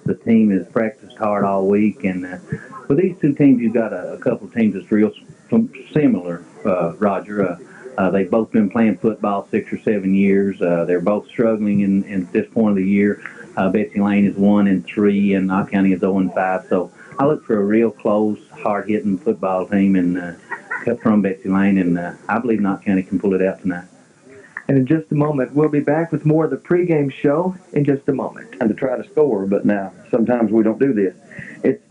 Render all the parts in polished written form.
The team has practiced hard all week, and with these two teams, you've got a couple of teams that's real similar, Roger. They've both been playing football 6 or 7 years. They're both struggling in this point of the year. Betsy Layne is 1-3, and Knott County is 0-5. So I look for a real close, hard-hitting football team, and from Betsy Layne, and I believe Knott County can pull it out tonight. And in just a moment, we'll be back with more of the pregame show in just a moment. And to try to score, but now sometimes we don't do this. It's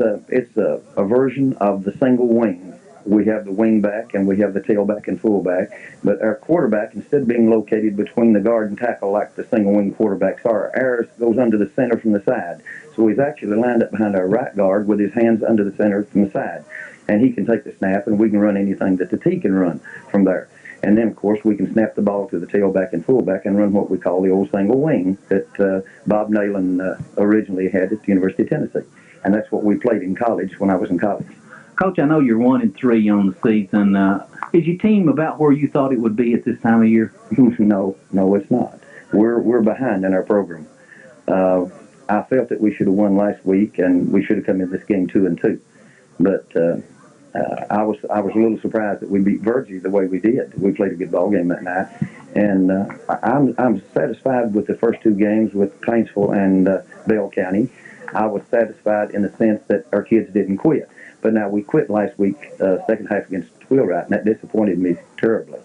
a version of the single wing. We have the wing back and we have the tailback and fullback, but our quarterback, instead of being located between the guard and tackle like the single wing quarterbacks are, ours goes under the center from the side. So he's actually lined up behind our right guard with his hands under the center from the side. And he can take the snap, and we can run anything that the T can run from there. And then, of course, we can snap the ball to the tailback and fullback and run what we call the old single wing that Bob Nalen originally had at the University of Tennessee. And that's what we played in college when I was in college. Coach, I know you're 1-3 on the season. Is your team about where you thought it would be at this time of year? No, it's not. We're behind in our program. I felt that we should have won last week, and we should have come in this game 2-2. But I was a little surprised that we beat Virgie the way we did. We played a good ball game that night, and I'm satisfied with the first two games with Paintsville and Bell County. I was satisfied in the sense that our kids didn't quit. But now we quit last week, second half against Wheelwright, and that disappointed me terribly.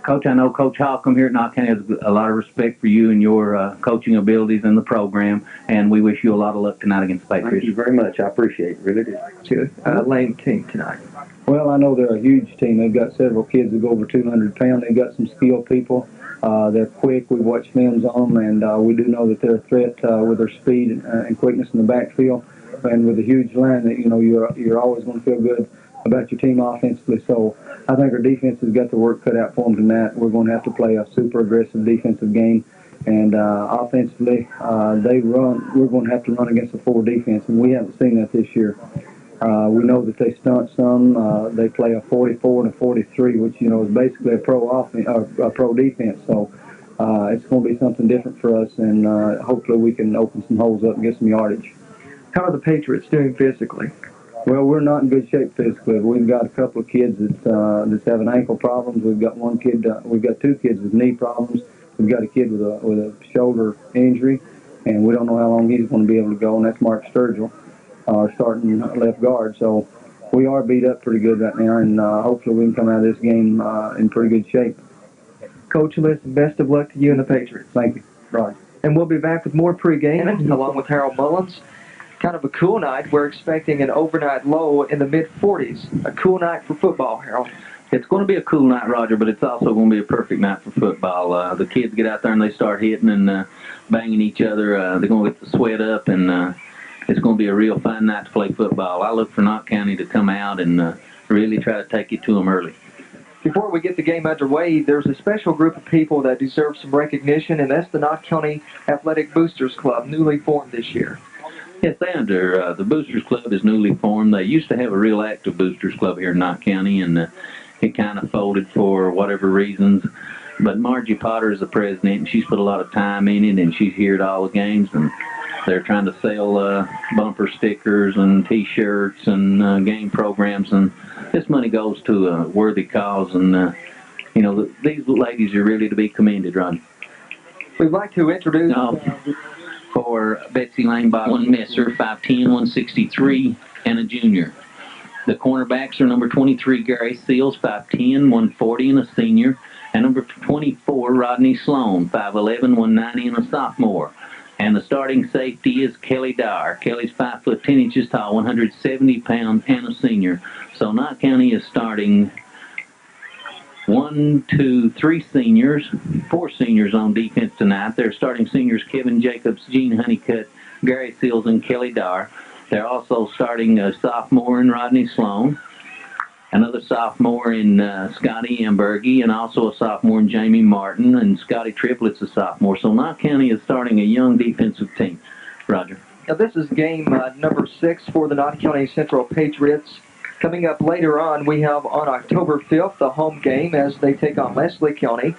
Coach, I know Coach Holcomb here at Knott County has a lot of respect for you and your coaching abilities in the program, and we wish you a lot of luck tonight against the Patriots. Thank you very much. I appreciate it. Really do. To Layne team tonight. Well, I know they're a huge team. They've got several kids that go over 200 pounds. They've got some skilled people. They're quick. We watch films on them, and we do know that they're a threat with their speed and quickness in the backfield. And with a huge line, that you're always going to feel good about your team offensively. So I think our defense has got the work cut out for them tonight. We're going to have to play a super aggressive defensive game, and offensively, they run. We're going to have to run against a full defense, and we haven't seen that this year. We know that they stunt some. They play a 44 and a 43, which is basically a pro defense. So it's going to be something different for us, and hopefully we can open some holes up and get some yardage. How are the Patriots doing physically? Well, we're not in good shape physically. We've got a couple of kids that's having ankle problems. We've got one kid. We've got two kids with knee problems. We've got a kid with a shoulder injury, and we don't know how long he's going to be able to go. And that's Mark Sturgill, our starting left guard. So we are beat up pretty good right now, and hopefully we can come out of this game in pretty good shape. Coach, listen, best of luck to you and the Patriots. Thank you. Right. And we'll be back with more pregame along with Harold Mullins. Kind of a cool night. We're expecting an overnight low in the mid-40s. A cool night for football, Harold. It's going to be a cool night, Roger, but it's also going to be a perfect night for football. The kids get out there and they start hitting and banging each other. They're going to get the sweat up, and it's going to be a real fun night to play football. I look for Knott County to come out and really try to take it to them early. Before we get the game underway, there's a special group of people that deserve some recognition, and that's the Knott County Athletic Boosters Club, newly formed this year. Yes, the Boosters Club is newly formed. They used to have a real active Boosters Club here in Knott County, and it kind of folded for whatever reasons. But Margie Potter is the president, and she's put a lot of time in it, and she's here at all the games, and they're trying to sell bumper stickers and T-shirts and game programs, and this money goes to a worthy cause, and these ladies are really to be commended, Ron. We'd like to introduce... For Betsy Layne, one misser, 5'10", 163, and a junior. The cornerbacks are number 23, Gary Seals, 5'10", 140, and a senior. And number 24, Rodney Sloan, 5'11", 190, and a sophomore. And the starting safety is Kelly Dyer. Kelly's 5 foot 10 inches tall, 170 pounds, and a senior. So Knott County is starting 4 seniors on defense tonight. They're starting seniors Kevin Jacobs, Gene Honeycutt, Gary Seals, and Kelly Dyer. They're also starting a sophomore in Rodney Sloan, another sophomore in Scotty Ambergy, and also a sophomore in Jamie Martin, and Scotty Triplett's a sophomore. So Knott County is starting a young defensive team. Roger. Now this is game number 6 for the Knott County Central Patriots. Coming up later on, we have on October 5th the home game as they take on Leslie County.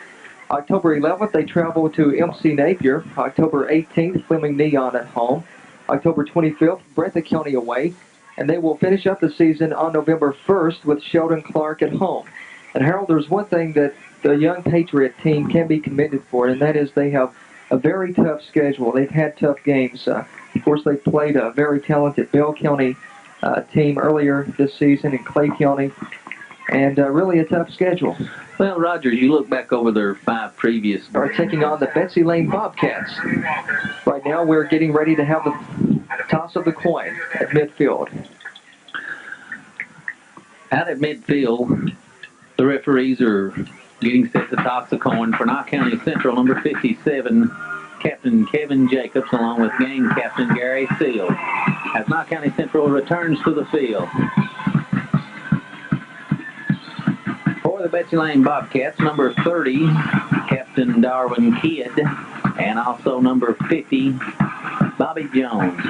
October 11th, they travel to MC Napier. October 18th, Fleming Neon at home. October 25th, Breathitt County away. And they will finish up the season on November 1st with Sheldon Clark at home. And Harold, there's one thing that the young Patriot team can be commended for, and that is they have a very tough schedule. They've had tough games. Of course, they played a very talented Bell County team earlier this season in Clay County, and really a tough schedule. Well, Rogers, you look back over their 5 previous... Are taking on the Betsy Layne Bobcats. Right now, we're getting ready to have the toss of the coin at midfield. Out at midfield, the referees are getting set to toss the coin for Knott County Central, number 57, Captain Kevin Jacobs, along with game captain Gary Seal, as Knott County Central returns to the field. For the Betsy Layne Bobcats, number 30, Captain Darwin Kidd, and also number 50, Bobby Jones.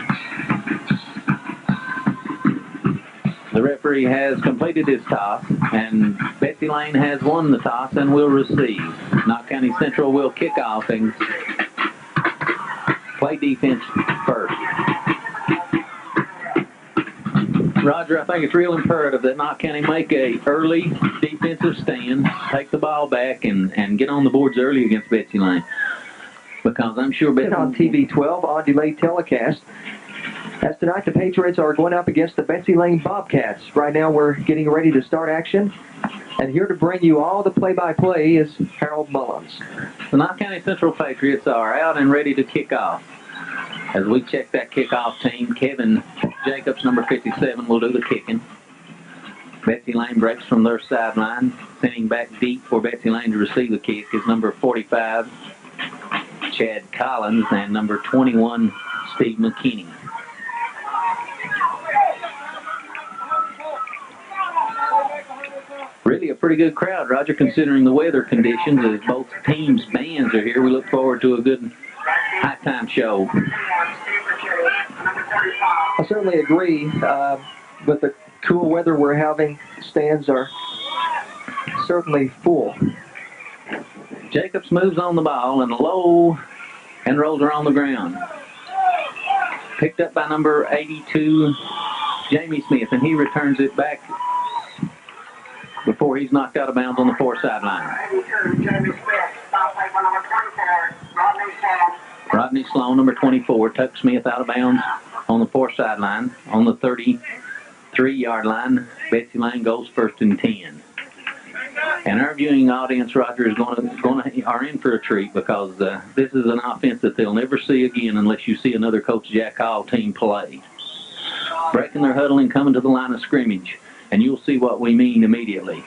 The referee has completed his toss, and Betsy Layne has won the toss and will receive. Knott County Central will kick off and play defense first. Roger, I think it's real imperative that Knott County make a early defensive stand, take the ball back, and get on the boards early against Betsy Layne. Because I'm sure Betsy... On TV 12 on delayed telecast. As tonight, the Patriots are going up against the Betsy Layne Bobcats. Right now, we're getting ready to start action. And here to bring you all the play-by-play is Harold Mullins. The Knott County Central Patriots are out and ready to kick off. As we check that kickoff team, Kevin Jacobs, number 57, will do the kicking. Betsy Layne breaks from their sideline. Sending back deep for Betsy Layne to receive the kick is number 45, Chad Collins, and number 21, Steve McKinney. Really a pretty good crowd, Roger, considering the weather conditions. As both teams' bands are here, we look forward to a good halftime show. I certainly agree. With the cool weather we're having, stands are certainly full. Jacobs moves on the ball and low and rolls her on the ground. Picked up by number 82, Jamie Smith, and he returns it back before he's knocked out of bounds on the far sideline. Rodney Sloan, number 24, tucks Smith out of bounds on the far sideline. On the 33-yard line, Betsy Layne goes first and 10. And our viewing audience, Roger, is are in for a treat because this is an offense that they'll never see again unless you see another Coach Jack Hall team play. Breaking their huddle and coming to the line of scrimmage, and you'll see what we mean immediately.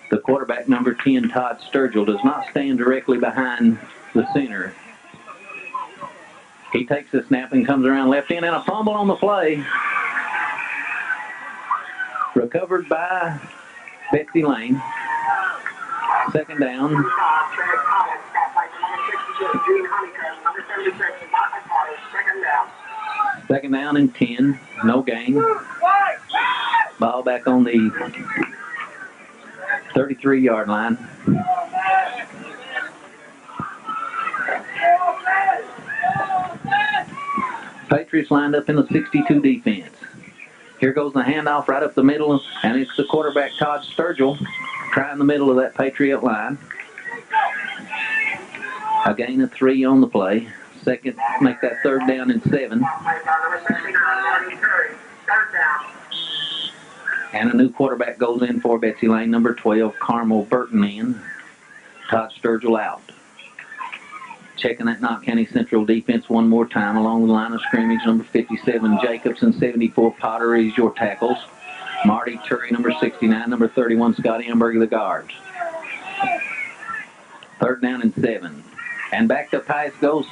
The quarterback, number 10, Todd Sturgill, does not stand directly behind the center. He takes the snap and comes around left end, and a fumble on the play. Recovered by Betsy Layne. Second down. Second down and 10. No gain. Ball back on the 33-yard line. Patriots lined up in the 62 defense. Here goes the handoff right up the middle, and it's the quarterback, Todd Sturgill, trying the middle of that Patriot line. A gain of 3 on the play. Second, make that third down and 7. And a new quarterback goes in for Betsy Layne, number 12, Carmel Burton in. Todd Sturgill out. Checking that Knott County Central defense one more time along the line of scrimmage. Number 57, Jacobs, and 74, Potter is your tackles. Marty Turry, number 69, number 31, Scotty Amberg, the guards. Third down and 7. And back to pass goes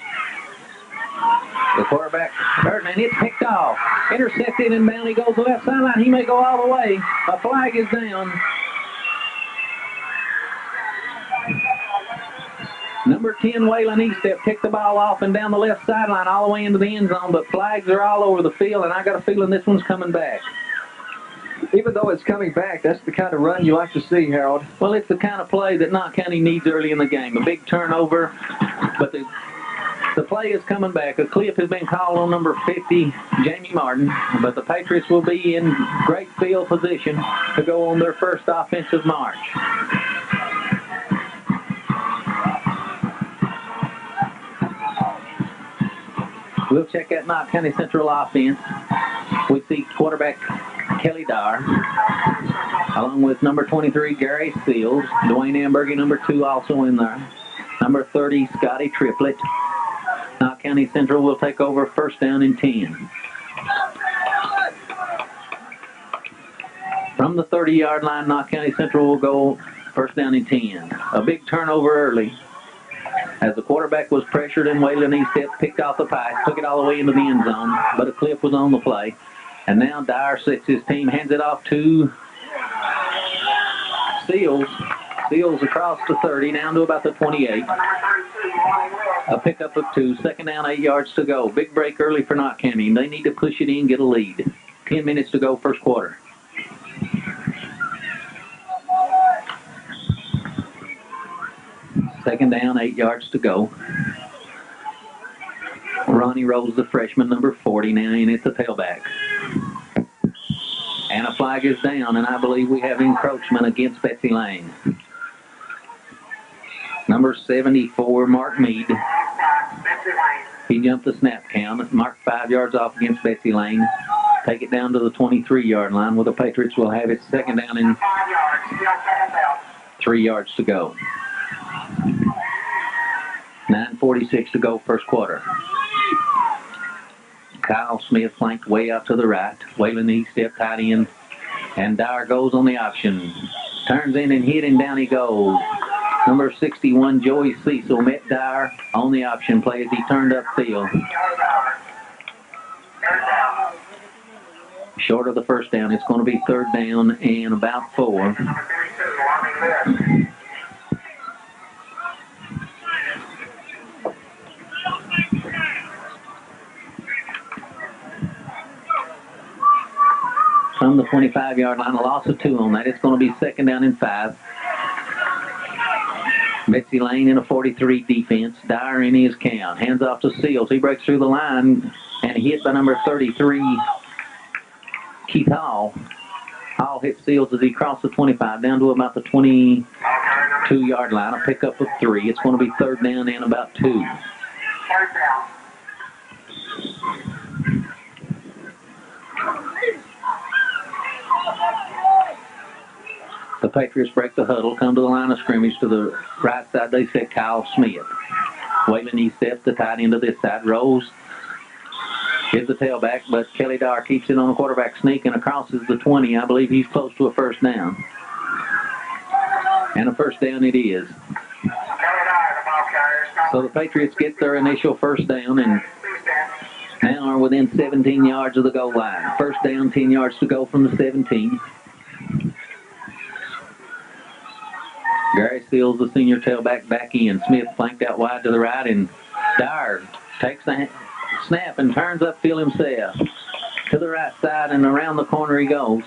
the quarterback, Burton, and it's picked off. Intercepted and down he goes to the left sideline. He may go all the way. A flag is down. Number 10, Waylon Eastep, kicked the ball off and down the left sideline all the way into the end zone, but flags are all over the field, and I got a feeling this one's coming back. Even though it's coming back, that's the kind of run you like to see, Harold. Well, it's the kind of play that Knott County needs early in the game. A big turnover, but the The play is coming back. A clip has been called on number 50, Jamie Martin, but the Patriots will be in great field position to go on their first offensive march. We'll check that Knott County Central offense. We see quarterback Kelly Dyer, along with number 23, Gary Seals, Dwayne Ambergy, number 2, also in there. Number 30, Scotty Triplett. Knott County Central will take over first down and 10. From the 30-yard line, Knott County Central will go first down and 10. A big turnover early as the quarterback was pressured and Waylon Eastep picked off the pass, took it all the way into the end zone, but a clip was on the play. And now Dyer sets his team, hands it off to Seals. Seals across the 30, down to about the 28. A pickup of 2, second down, 8 yards to go. Big break early for Knott County. They need to push it in, get a lead. 10 minutes to go, first quarter. Second down, 8 yards to go. Ronnie Rose, the freshman, number 40, now in at the tailback. And a flag is down, and I believe we have encroachment against Betsy Layne. Number 74, Mark Mead. He jumped the snap count, marked 5 yards off against Betsy Layne. Take it down to the 23-yard line where the Patriots will have it second down and 3 yards to go. 9:46 to go, first quarter. Kyle Smith flanked way out to the right. Waylon Eastep tight in. And Dyer goes on the option. Turns in and hit, and down he goes. Number 61, Joey Cecil, met Dyer on the option play as he turned upfield. Short of the first down. It's going to be third down and about 4. From the 25-yard line, a loss of 2 on that. It's going to be second down and 5. Betsy Layne in a 43 defense. Dyer in his count. Hands off to Seals. He breaks through the line and hit by number 33, Keith Hall. Hall hit Seals as he crossed the 25 down to about the 22-yard line. A pickup of 3. It's going to be third down and about 2. Third down. The Patriots break the huddle, come to the line of scrimmage to the right side. They set Kyle Smith. Waylon Eastep, the tight end of this side. Rose is the tailback, but Kelly Dyer keeps it on the quarterback sneak and crosses the 20. I believe he's close to a first down. And a first down it is. So the Patriots get their initial first down and now are within 17 yards of the goal line. First down, 10 yards to go from the 17. Gary Seals, the senior tailback, back in. Smith flanked out wide to the right, and Dyer takes the snap and turns upfield himself. To the right side, and around the corner he goes.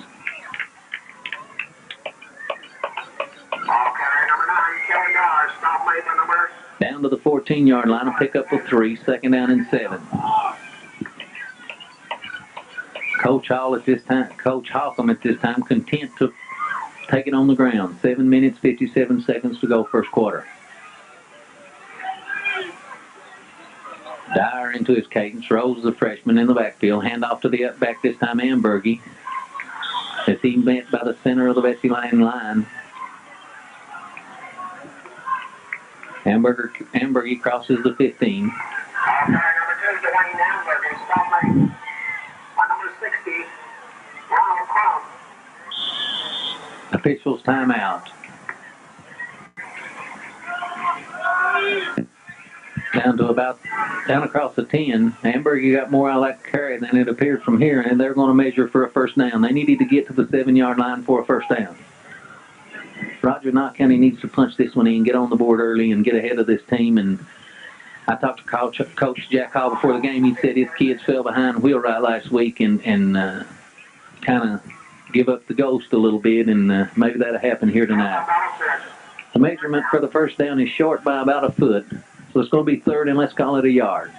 Down to the 14-yard line, a pickup of 3, second down and 7. Coach Hall at this time, Coach Holcomb at this time, content to take it on the ground. 7 minutes, 57 seconds to go, first quarter. Dyer into his cadence. Rose, the freshman, in the backfield. Hand off to the up back this time, Ambergy. As he met by the center of the Betsy Layne line. Ambergy crosses the 15. Number 2, Dwayne Ambergy. Stop lane. Number 60, Ronald Crump. Officials timeout. Down across the 10. Ambergy got more out of that carry than it appeared from here, and they're going to measure for a first down. They needed to get to the 7-yard line for a first down. Roger, Knott County needs to punch this one in, get on the board early, and get ahead of this team. And I talked to Coach Jack Hall before the game. He said his kids fell behind wheelwright last week and kind of give up the ghost a little bit, and maybe that'll happen here tonight. The measurement for the first down is short by about a foot. So it's going to be third, and let's call it a yard.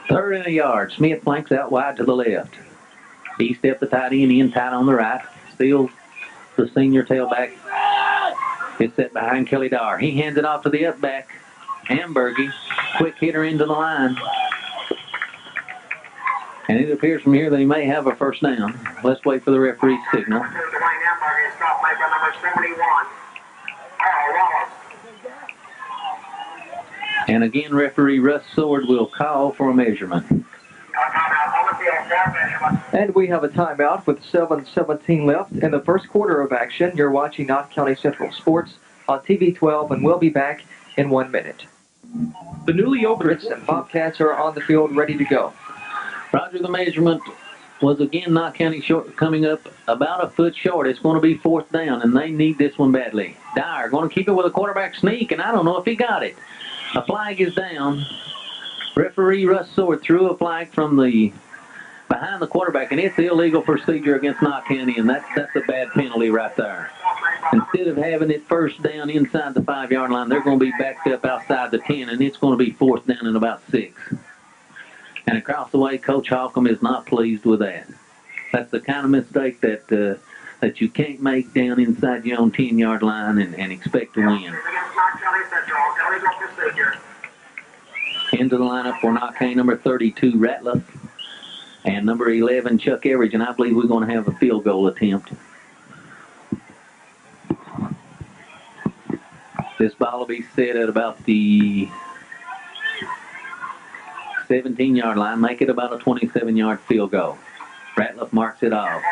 Third and a yard. Smith flanks out wide to the left. He stepped the tight end in tight on the right. Steals the senior tailback. It's set behind Kelly Dar. He hands it off to the up back. Ambergy. Quick hitter into the line. And it appears from here that he may have a first down. Let's wait for the referee's signal. And again, referee Russ Sword will call for a measurement. And we have a timeout with 7:17 left in the first quarter of action. You're watching Knott County Central Sports on TV 12, and we'll be back in 1 minute. The newly opened Patriots and Bobcats are on the field ready to go. Roger, the measurement was again Knott County short, coming up about a foot short. It's going to be fourth down, and they need this one badly. Dyer going to keep it with a quarterback sneak, and I don't know if he got it. A flag is down. Referee Russ Sword threw a flag from the behind the quarterback, and it's illegal procedure against Knott County, and that's a bad penalty right there. Instead of having it first down inside the 5-yard line, they're going to be backed up outside the 10, and it's going to be fourth down and about 6. And across the way, Coach Holcomb is not pleased with that. That's the kind of mistake that you can't make down inside your own 10-yard line and expect to win. Into the lineup for Knott County, number 32, Ratliff, and number 11, Chuck Everidge, and I believe we're going to have a field goal attempt. This ball will be set at about the 17-yard line, make it about a 27-yard field goal. Ratliff marks it off.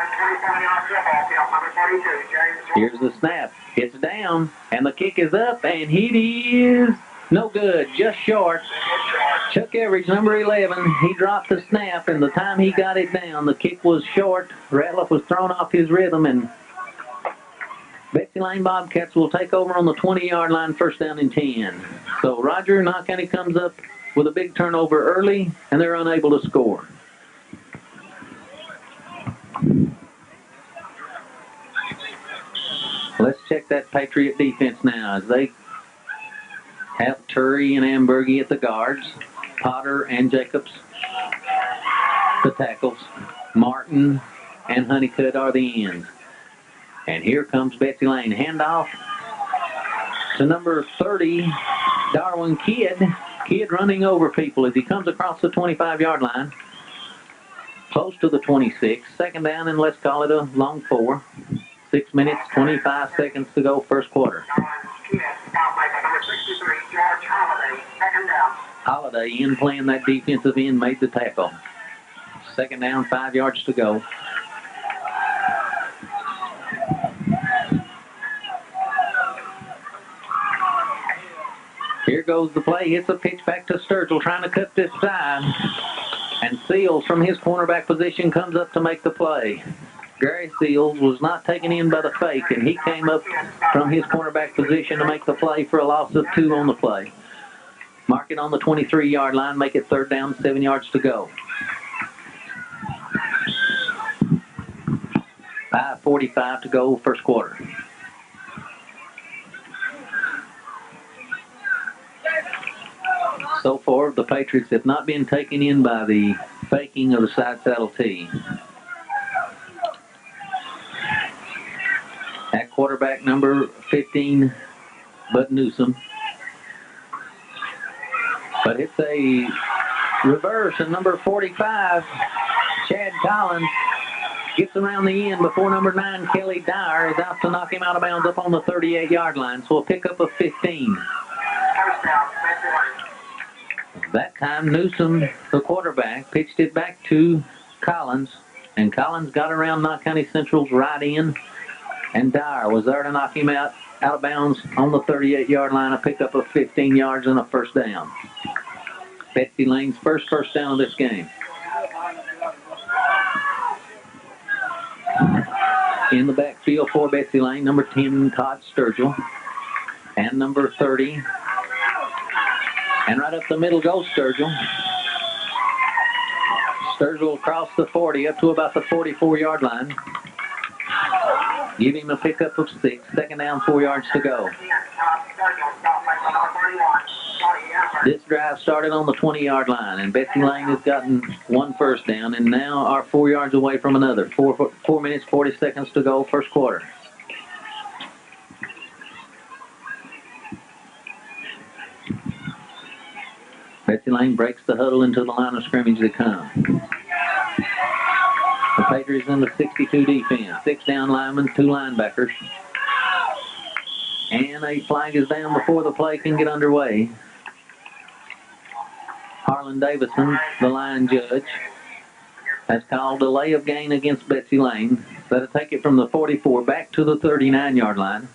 Here's the snap. It's down, and the kick is up, and it is no good, just short. Chuck Everidge, number 11, he dropped the snap, and the time he got it down, the kick was short. Ratliff was thrown off his rhythm, and Betsy Layne Bobcats will take over on the 20-yard line, first down and 10. So Roger, Knott County comes up with a big turnover early, and they're unable to score. Let's check that Patriot defense now as they have Turry and Ambergy at the guards, Potter and Jacobs the tackles, Martin and Honeycutt are the ends. And here comes Betsy Layne. Handoff to number 30, Darwin Kidd. Kidd running over people as he comes across the 25-yard line. Close to the 26. Second down, and let's call it a long 4. 6 minutes, 25 seconds to go, first quarter. Holiday in playing that defensive end, made the tackle. Second down, 5 yards to go. Here goes the play. Hits a pitch back to Sturgill, trying to cut this side. And Seals from his cornerback position comes up to make the play. Gary Seals was not taken in by the fake, and he came up from his cornerback position to make the play for a loss of 2 on the play. Mark it on the 23-yard line, make it third down, 7 yards to go. 5:45 to go, first quarter. So far, the Patriots have not been taken in by the faking of the side saddle tee. At quarterback, number 15, Bud Newsom. But it's a reverse, and number 45, Chad Collins, gets around the end before number 9, Kelly Dyer, is out to knock him out of bounds up on the 38-yard line. So a pickup of 15. That time, Newsom, the quarterback, pitched it back to Collins, and Collins got around Knott County Central's right end, and Dyer was there to knock him out of bounds on the 38-yard line, a pickup of 15 yards and a first down. Betsy Layne's first down of this game. In the backfield for Betsy Layne, number 10, Todd Sturgill, and number 30. And right up the middle goes Sturgill. Sturgill across the 40 up to about the 44-yard line. Give him a pickup of 6. Second down, 4 yards to go. This drive started on the 20-yard line, and Betsy Layne has gotten 1 first down, and now are 4 yards away from another. 4 minutes, 40 seconds to go, first quarter. Betsy Layne breaks the huddle into the line of scrimmage they come. The Patriots in the 62 defense. 6 down linemen, 2 linebackers. And a flag is down before the play can get underway. Harlan Davison, the line judge, has called delay of gain against Betsy Layne. That'll take it from the 44 back to the 39-yard line.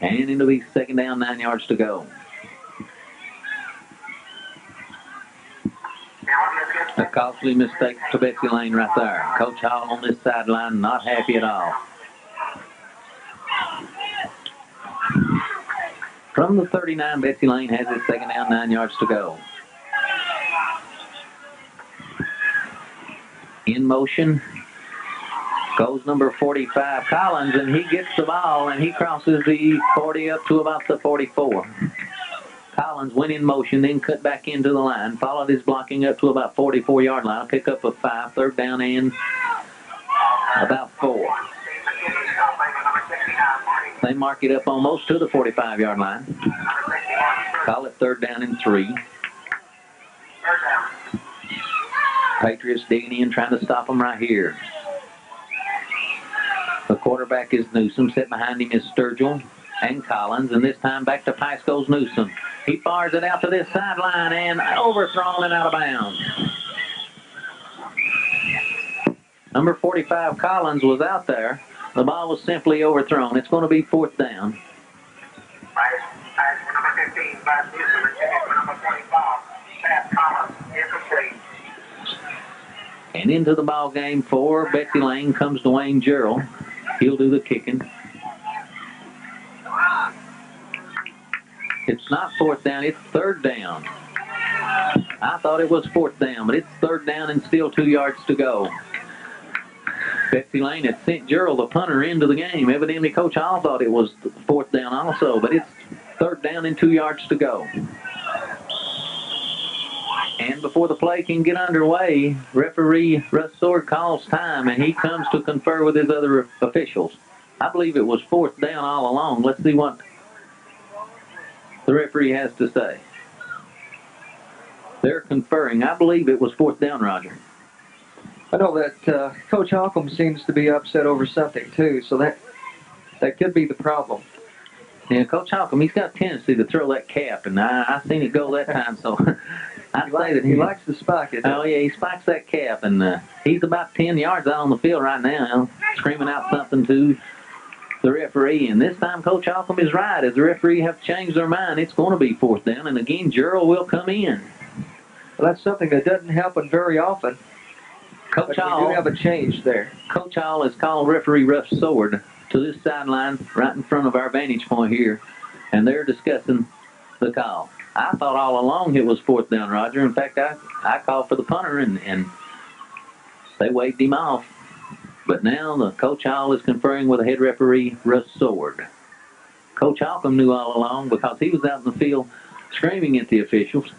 And into the second down, 9 yards to go. A costly mistake to Betsy Layne right there. Coach Hall on this sideline, not happy at all. From the 39, Betsy Layne has it second down, 9 yards to go. In motion goes number 45, Collins, and he gets the ball, and he crosses the 40 up to about the 44. Collins went in motion, then cut back into the line, followed his blocking up to about 44-yard line, pick up a 5, third down and about 4. They mark it up almost to the 45-yard line. Call it third down and 3. Patriots digging in, trying to stop them right here. The quarterback is Newsom. Set behind him is Sturgill and Collins, and this time back to Pice goes Newsom. He fires it out to this sideline and overthrown and out of bounds. Number 45, Collins, was out there. The ball was simply overthrown. It's going to be fourth down. Number 15, Newsom, number 45, Collins, incomplete. And into the ball game for Betsy Layne comes Dwayne Gerald. He'll do the kicking. It's not fourth down, it's third down. I thought it was fourth down, but it's third down and still 2 yards to go. Betsy Layne had sent Gerald, the punter, into the game. Evidently, Coach Hall thought it was fourth down also, but it's third down and 2 yards to go. And before the play can get underway, referee Russ Sword calls time, and he comes to confer with his other officials. I believe it was fourth down all along. Let's see what the referee has to say. They're conferring. I believe it was fourth down, Roger. I know that Coach Holcomb seems to be upset over something, too, so that could be the problem. Yeah, Coach Holcomb, he's got a tendency to throw that cap, and I seen it go that time, so I'd say that he likes to spike it. Oh, yeah, he spikes that cap, and he's about 10 yards out on the field right now, screaming out something to the referee. And this time, Coach Holcomb is right. As the referee have changed their mind, it's going to be fourth down, and again, Gerald will come in. Well, that's something that doesn't happen very often. Coach Hall, we do have a change there. Coach Hall has called referee Russ Sword to this sideline right in front of our vantage point here, and they're discussing the call. I thought all along it was fourth down, Roger. In fact, I called for the punter, and they waved him off. But now the Coach Hall is conferring with the head referee, Russ Sword. Coach Holcomb knew all along because he was out in the field screaming at the officials.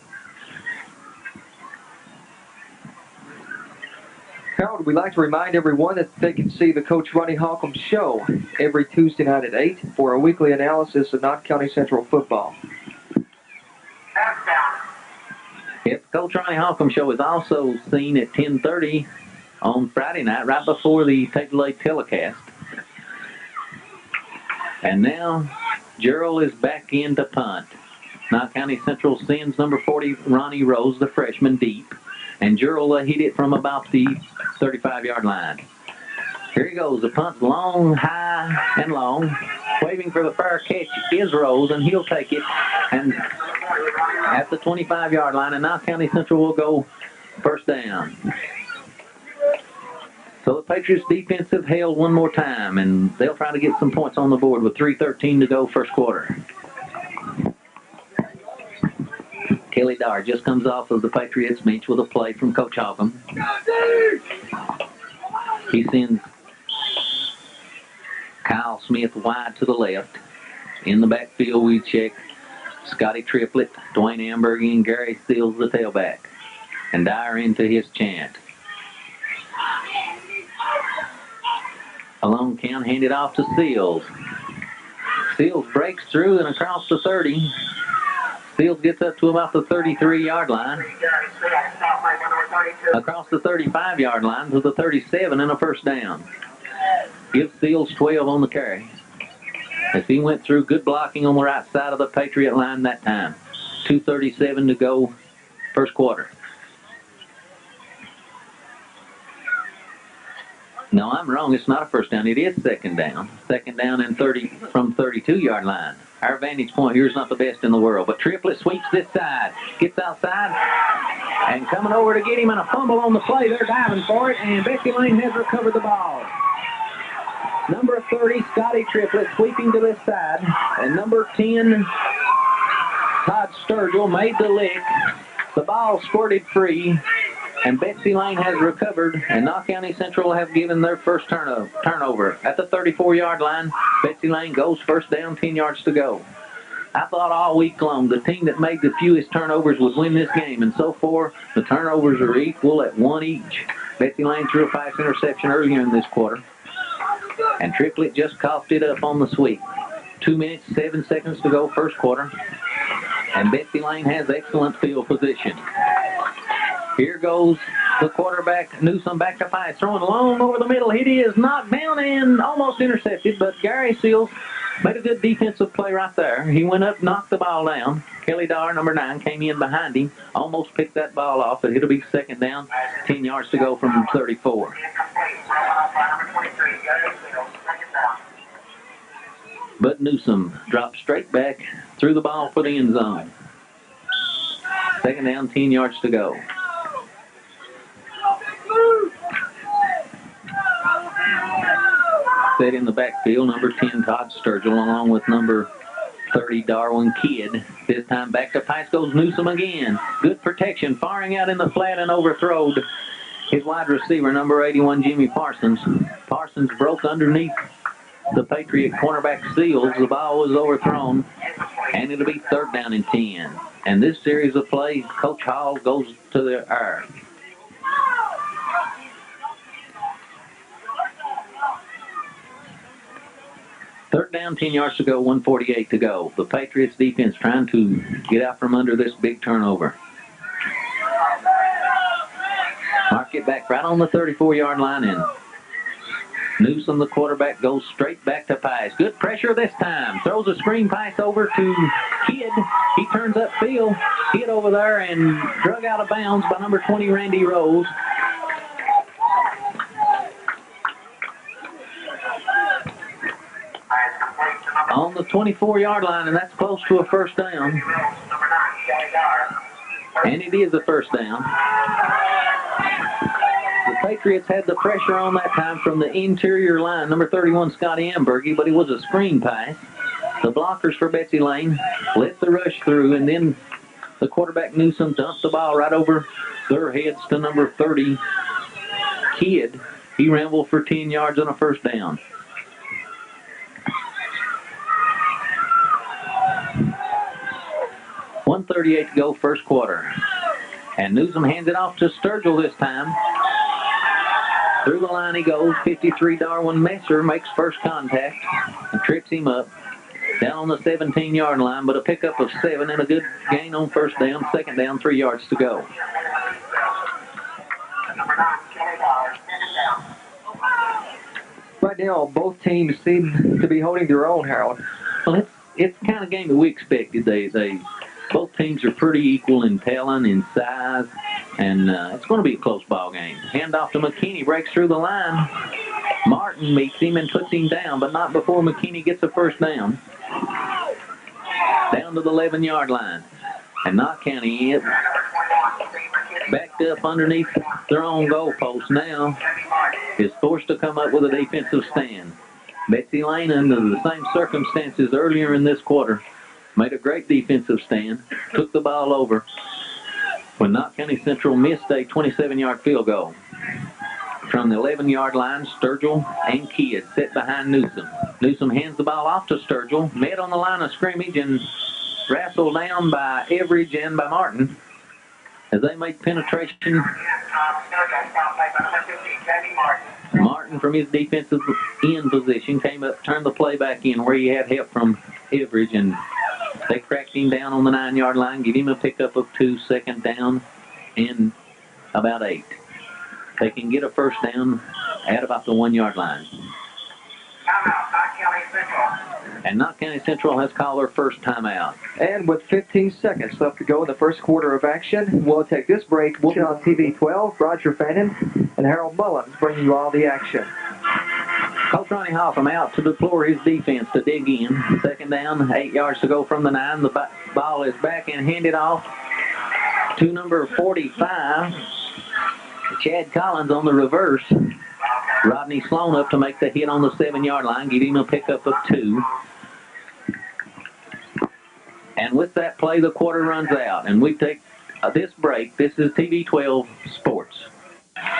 Harold, we'd like to remind everyone that they can see the Coach Ronnie Holcomb Show every Tuesday night at 8 for a weekly analysis of Knott County Central football. Yep, Coach Ronnie Holcomb Show is also seen at 10:30 on Friday night, right before the tape-delay telecast. And now Gerald is back in to punt. Knott County Central sends number 40, Ronnie Rose, the freshman, deep. And Gerald hit it from about the 35-yard line. Here he goes. The punt's long, high, and long. Waving for the fair catch is Rose, and he'll take it. And at the 25-yard line, and now County Central will go first down. So the Patriots defense have held one more time, and they'll try to get some points on the board with 3:13 to go first quarter. Kelly Dart just comes off of the Patriots bench with a play from Coach Holcomb. He sends Kyle Smith wide to the left. In the backfield, we check Scotty Triplett, Dwayne Amberg, and Gary Seals, the tailback. And Dyer into his chant. A long count handed off to Seals. Seals breaks through and across the 30. Seals gets up to about the 33-yard line. Across the 35-yard line to the 37 and a first down. Gives Seals 12 on the carry. As he went through, good blocking on the right side of the Patriot line that time. 2:37 to go, first quarter. No, I'm wrong. It's not a first down. It is second down. Second down and 30 from 32-yard line. Our vantage point here is not the best in the world, but Triplett sweeps this side, gets outside, and coming over to get him, and a fumble on the play. They're diving for it, and Betsy Layne has recovered the ball. Number 30, Scotty Triplett, sweeping to this side, and number 10, Todd Sturgill, made the lick. The ball squirted free, and Betsy Layne has recovered, and Knott County Central have given their first turnover. At the 34-yard line, Betsy Layne goes first down, 10 yards to go. I thought all week long the team that made the fewest turnovers would win this game, and so far the turnovers are equal at one each. Betsy Layne threw a pass interception earlier in this quarter, and Triplett just coughed it up on the sweep. 2 minutes, 7 seconds to go, first quarter, and Betsy Layne has excellent field position. Here goes the quarterback, Newsom, back to pass, throwing long over the middle. It is knocked down and almost intercepted, but Gary Seals made a good defensive play right there. He went up, knocked the ball down. Kelly Dar, number 9, came in behind him, almost picked that ball off, but it'll be second down, 10 yards to go from 34. But Newsom dropped straight back, threw the ball for the end zone. Second down, 10 yards to go. Set in the backfield, number 10, Todd Sturgill, along with number 30, Darwin Kidd. This time back to pass goes Newsom again. Good protection, firing out in the flat and overthrowed his wide receiver, number 81, Jimmy Parsons. Parsons broke underneath the Patriot cornerback Seals. The ball was overthrown, and it'll be third down and 10. And this series of plays, Coach Hall goes to the air. Third down, 10 yards to go, 1:48 to go. The Patriots defense trying to get out from under this big turnover. Mark it back right on the 34-yard line, and Newsom, the quarterback, goes straight back to pass. Good pressure this time. Throws a screen pass over to Kidd. He turns upfield. Kidd over there and drug out of bounds by number 20, Randy Rose. On the 24-yard line, and that's close to a first down. And it is a first down. The Patriots had the pressure on that time from the interior line, number 31, Scotty Amberg, but it was a screen pass. The blockers for Betsy Layne let the rush through, and then the quarterback Newsom dumped the ball right over their heads to number 30, Kidd. He rambled for 10 yards on a first down. .138 to go, first quarter. And Newsom hands it off to Sturgill this time. Through the line he goes. 53, Darwin Messer makes first contact and trips him up. Down on the 17-yard line, but a pickup of 7 and a good gain on first down. Second down, 3 yards to go. Right now, both teams seem to be holding their own, Harold. Well, it's the kind of game that we expected. Both teams are pretty equal in talent, in size, and it's going to be a close ball game. Handoff to McKinney, breaks through the line. Martin meets him and puts him down, but not before McKinney gets a first down. Down to the 11-yard line. And Knott County backed up underneath their own goalpost now is forced to come up with a defensive stand. Betsy Layne, under the same circumstances earlier in this quarter, made a great defensive stand, took the ball over when Knott County Central missed a 27-yard field goal. From the 11-yard line, Sturgill and Kidd sit behind Newsom. Newsom hands the ball off to Sturgill, met on the line of scrimmage and wrestled down by Everidge and by Martin as they make penetration. Martin, from his defensive end position, came up, turned the play back in where he had help from Everidge, and they cracked him down on the 9-yard line, give him a pickup of 2, second down, and about 8. They can get a first down at about the 1-yard line. And Knott County Central has called their first timeout. And with 15 seconds left to go in the first quarter of action, we'll take this break. We'll be on TV 12. Roger Fannin and Harold Mullins bringing you all the action. Coach Ronnie Hoffman out to deplore his defense to dig in. Second down, 8 yards to go from the 9. The ball is back and handed off to number 45. Chad Collins on the reverse. Rodney Sloan up to make the hit on the 7-yard line, give him a pickup of 2. And with that play, the quarter runs out, and we take this break. This is TV 12 Sports.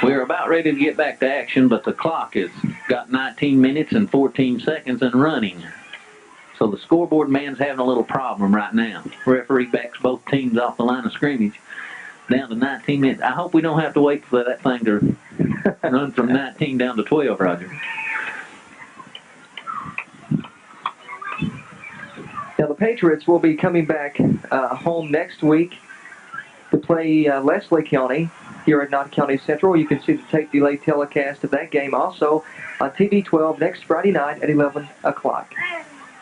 We're about ready to get back to action, but the clock has got 19 minutes and 14 seconds and running. So the scoreboard man's having a little problem right now. Referee backs both teams off the line of scrimmage down to 19 minutes. I hope we don't have to wait for that thing to run from 19 down to 12, Roger. Now the Patriots will be coming back home next week to play Leslie County here at Knott County Central. You can see the tape delay telecast of that game also on TV 12 next Friday night at 11 o'clock.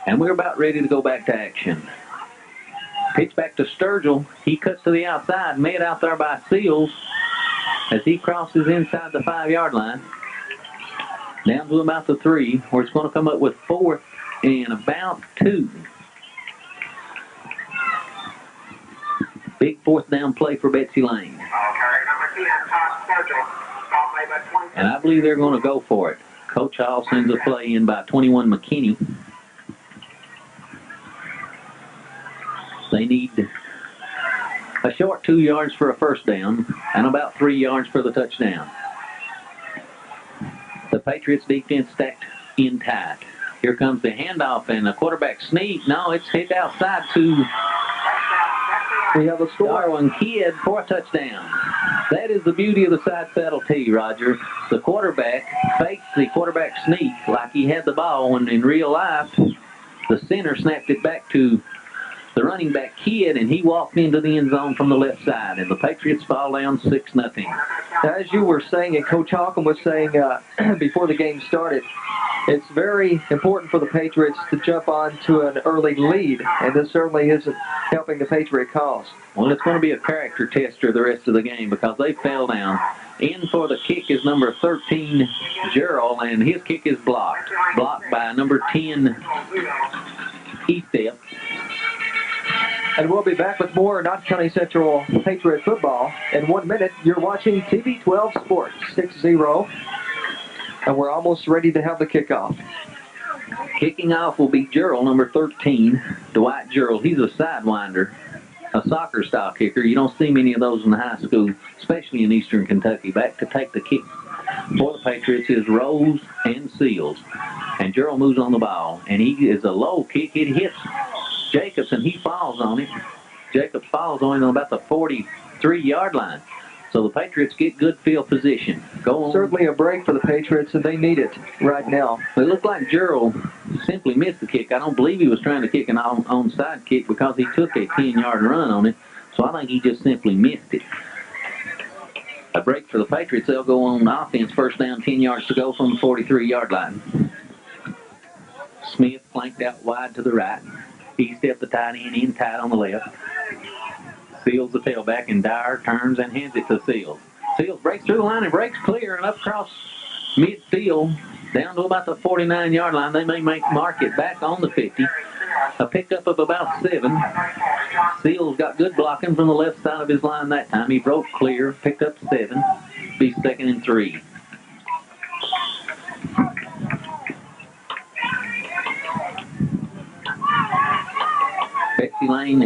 And we're about ready to go back to action. Pitch back to Sturgill. He cuts to the outside, met out there by Seals as he crosses inside the 5-yard line. Down to about the 3, where it's going to come up with 4th and about 2. Big 4th down play for Betsy Layne. And I believe they're going to go for it. Coach Hall sends a play in by 21 McKinney. They need a short 2 yards for a first down and about 3 yards for the touchdown. The Patriots defense stacked in tight. Here comes the handoff and the quarterback sneak. No, it's hit outside to We have a score. Darwin Kidd for a touchdown. That is the beauty of the side saddle tee, Roger. The quarterback faked the quarterback sneak like he had the ball, when in real life, the center snapped it back to the running back Kidd, and he walked into the end zone from the left side, and the Patriots fall down 6-0. As you were saying, and Coach Holcomb was saying before the game started, it's very important for the Patriots to jump on to an early lead, and this certainly isn't helping the Patriot cause. Well, it's going to be a character tester the rest of the game because they fell down. In for the kick is number 13, Gerald, and his kick is blocked. Blocked by number 10, Estep. And we'll be back with more Knott County Central Patriot football in 1 minute. You're watching TV 12 Sports 6-0, and we're almost ready to have the kickoff. Kicking off will be Gerald, number 13, Dwight Gerald. He's a sidewinder, a soccer-style kicker. You don't see many of those in the high school, especially in eastern Kentucky. Back to take the kick for the Patriots is Rose and Seals. And Gerald moves on the ball, and he is a low kick. It hits Jacobs, and he falls on it. Jacobs falls on it on about the 43-yard line. So the Patriots get good field position. Go on. Certainly a break for the Patriots, and they need it right now. It looked like Gerald simply missed the kick. I don't believe he was trying to kick an onside kick because he took a 10-yard run on it. So I think he just simply missed it. A break for the Patriots. They'll go on offense. First down, 10 yards to go from the 43-yard line. Smith flanked out wide to the right. He stepped the tight end in tight on the left. Seals the tailback, and Dyer turns and hands it to Seals. Seals breaks through the line and breaks clear and up across midfield down to about the 49-yard line. They may mark it back on the 50. A pickup of about 7. Seals got good blocking from the left side of his line that time. He broke clear, picked up 7. Be 2nd and 3. Betsy Layne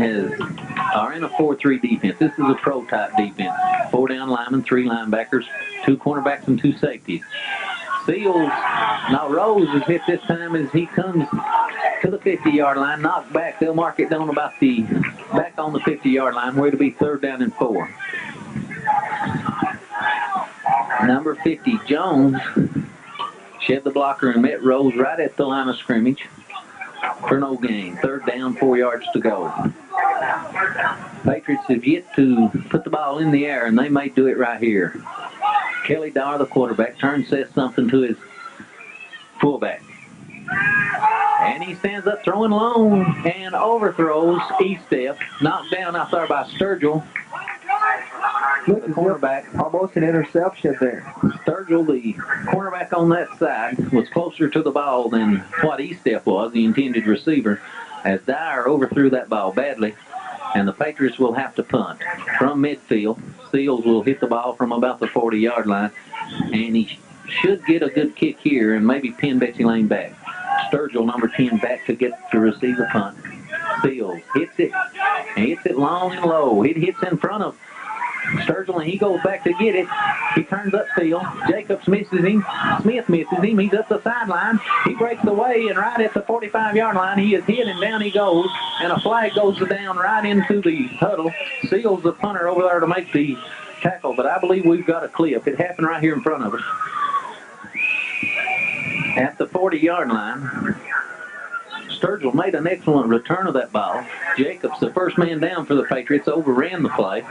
are in a 4-3 defense. This is a pro-type defense. 4 down linemen, 3 linebackers, 2 cornerbacks and 2 safeties. Seals, now Rose is hit this time as he comes to the 50-yard line, knocked back. They'll mark it down about back on the 50-yard line where it'll be 3rd down and 4. Number 50, Jones, shed the blocker and met Rose right at the line of scrimmage for no gain. 3rd down, 4 yards to go. Patriots have yet to put the ball in the air, and they may do it right here. Kelly Dyer, the quarterback, turns, says something to his fullback. And he stands up throwing long and overthrows E-step. Knocked down out there by Sturgill. Look, The cornerback. almost an interception there. Sturgill, the cornerback on that side, was closer to the ball than what E-step was, the intended receiver, as Dyer overthrew that ball badly. And the Patriots will have to punt from midfield. Seals will hit the ball from about the 40-yard line, and he should get a good kick here and maybe pin Betsy Layne back. Sturgill, number 10, back to receive the punt. Seals hits it, and hits it long and low. It hits in front of Sturgill, and he goes back to get it. He turns upfield. Jacobs misses him. Smith misses him. He's up the sideline. He breaks away, and right at the 45-yard line, he is hit, and down he goes. And a flag goes down right into the huddle. Seals the punter over there to make the tackle, but I believe we've got a clip. It happened right here in front of us. At the 40-yard line, Sturgill made an excellent return of that ball. Jacobs, the first man down for the Patriots, overran the play.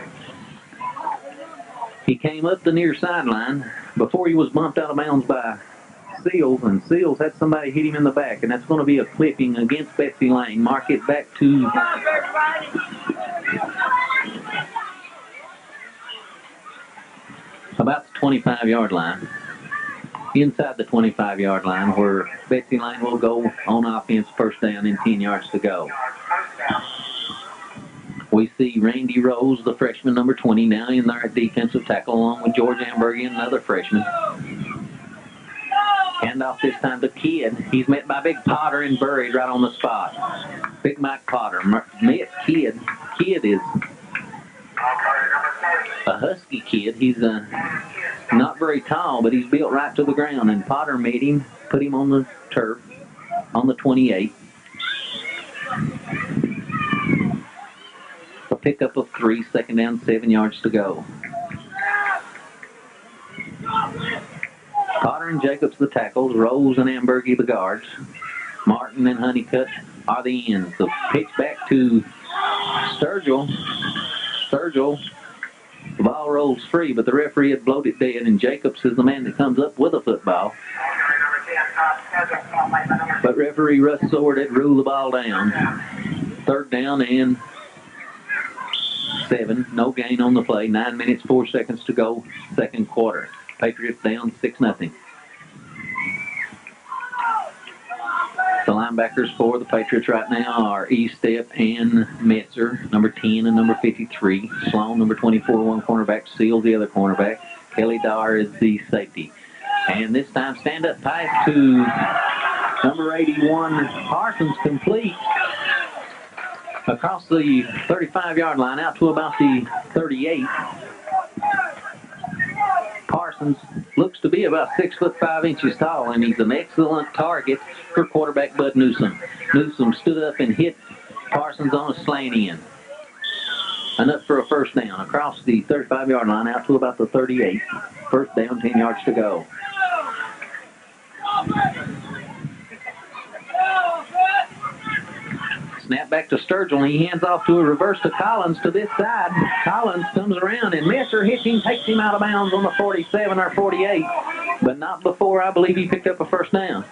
He came up the near sideline before he was bumped out of bounds by Seals, and Seals had somebody hit him in the back, and that's going to be a clipping against Betsy Layne. Mark it back to about the 25-yard line. Inside the 25-yard line where Betsy Layne will go on offense, 1st down and 10 yards to go. We see Randy Rose, the freshman, number 20, now in there at defensive tackle, along with George Amberg, another freshman. Handoff this time to Kidd. He's met by Big Potter and buried right on the spot. Big Mike Potter met Kidd. Kidd is a husky kid. He's not very tall, but he's built right to the ground. And Potter made him, put him on the turf on the 28. A pickup of 3, 2nd down, 7 yards to go. Potter and Jacobs the tackles, Rose and Ambergy the guards. Martin and Honeycutt are the ends. The pitch back to Sturgill. Sturgill, the ball rolls free, but the referee had blowed it dead, and Jacobs is the man that comes up with a football. But referee Russ Sword had ruled the ball down. 3rd down and 7. No gain on the play. 9 minutes, 4 seconds to go, 2nd quarter. Patriots down 6-0. The linebackers for the Patriots right now are E-Step and Metzer, number 10 and number 53. Sloan, number 24, one cornerback. Seals, the other cornerback. Kelly Dyer is the safety. And this time, stand-up pass to number 81, Parsons, complete across the 35-yard line out to about the 38. Parsons looks to be about 6'5" tall, and he's an excellent target for quarterback Bud Newsom. Newsom stood up and hit Parsons on a slant in. Enough for a 1st down across the 35-yard line out to about the 38. 1st down, 10 yards to go. Snap back to Sturgill, and he hands off to a reverse to Collins to this side. Collins comes around, and Messer hits him, takes him out of bounds on the 47 or 48, but not before I believe he picked up a 1st down.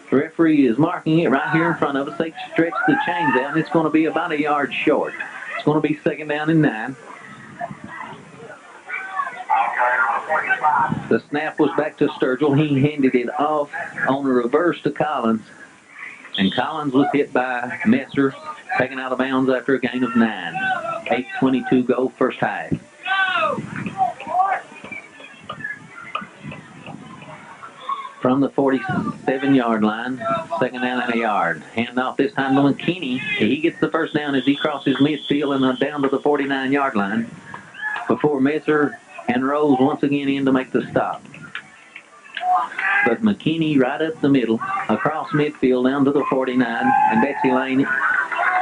The referee is marking it right here in front of us. They stretch the chains out, and it's going to be about a yard short. It's going to be 2nd down and 9. The snap was back to Sturgill. He handed it off on a reverse to Collins. And Collins was hit by Messer, taken out of bounds after a gain of 9. 8:22 go, 1st half. From the 47-yard line, 2nd down and a yard. Handoff this time to McKinney. He gets the 1st down as he crosses midfield and down to the 49-yard line before Messer And Rose once again in to make the stop. But McKinney right up the middle, across midfield down to the 49, and Betsy Layne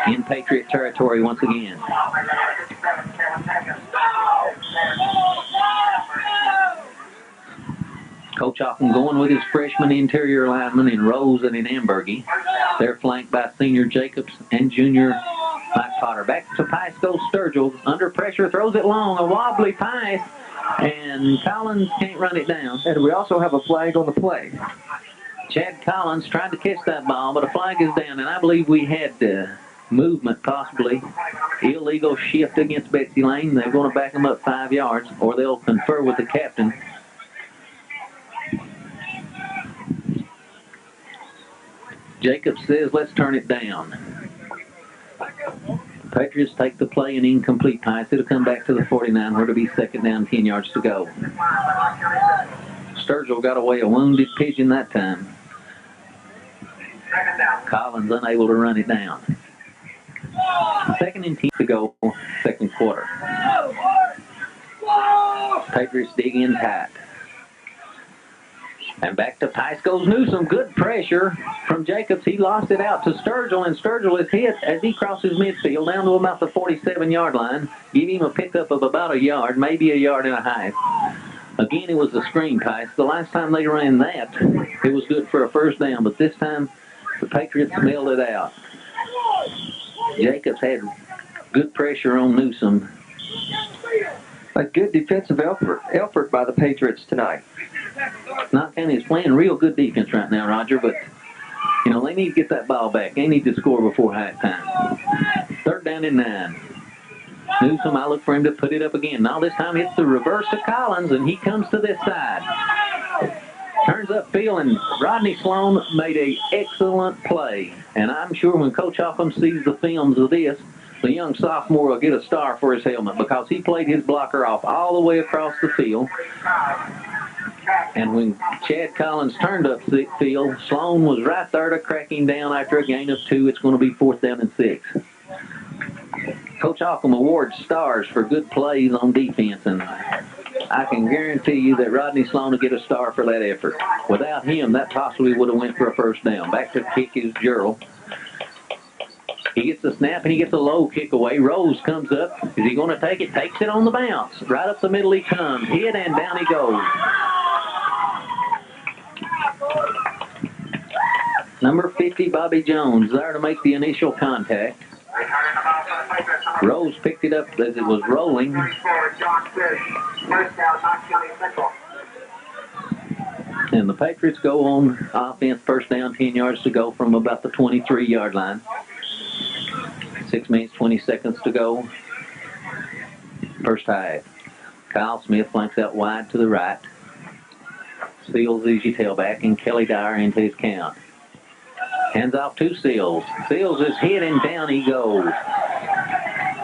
in Patriot territory once again. Coach Oppen going with his freshman interior lineman in Rose and in Ambergy. They're flanked by senior Jacobs and junior Mike Potter. Back to Pice goes Sturgill. Under pressure, throws it long. A wobbly Pice. And Collins can't run it down. And we also have a flag on the play. Chad Collins tried to catch that ball, but a flag is down. And I believe we had movement, possibly. Illegal shift against Betsy Layne. They're going to back them up 5 yards, or they'll confer with the captain. Jacobs says, let's turn it down. Patriots take the play and incomplete pass. It'll come back to the 49 where it'll be second down, 10 yards to go. Sturgill got away a wounded pigeon that time. Collins unable to run it down. Second and 10 to go, second quarter. Patriots dig in tight. And back to Pice goes Newsom. Good pressure from Jacobs. He lost it out to Sturgill, and Sturgill is hit as he crosses midfield down to about the 47-yard line. Give him a pickup of about a yard, maybe a yard and a half. Again, it was a screen Pice. The last time they ran that, it was good for a first down, but this time the Patriots mailed it out. Jacobs had good pressure on Newsom. A good defensive effort by the Patriots tonight. Knott County is playing real good defense right now, Roger, but, you know, they need to get that ball back. They need to score before halftime. Third down and 9. Newsom, I look for him to put it up again. Now this time it's the reverse to Collins, and he comes to this side. Turns upfield, and Rodney Sloan made an excellent play. And I'm sure when Coach Oppen sees the films of this, the young sophomore will get a star for his helmet because he played his blocker off all the way across the field. And when Chad Collins turned up the field, Sloan was right there to crack him down after a gain of 2. It's going to be 4th down and 6. Coach Occam awards stars for good plays on defense, and I can guarantee you that Rodney Sloan will get a star for that effort. Without him, that possibly would have went for a first down. Back to kick is Gerald. He gets the snap, and he gets a low kick away. Rose comes up. Is he going to take it? Takes it on the bounce. Right up the middle he comes. Hit, and down he goes. Number 50, Bobby Jones, there to make the initial contact. Rose picked it up as it was rolling. And the Patriots go on offense, first down, 10 yards to go from about the 23-yard line. 6 minutes, 20 seconds to go. First half. Kyle Smith flanks out wide to the right. Seals is your tailback, and Kelly Dyer into his count. Hands off to Seals. Seals is hit, and down he goes.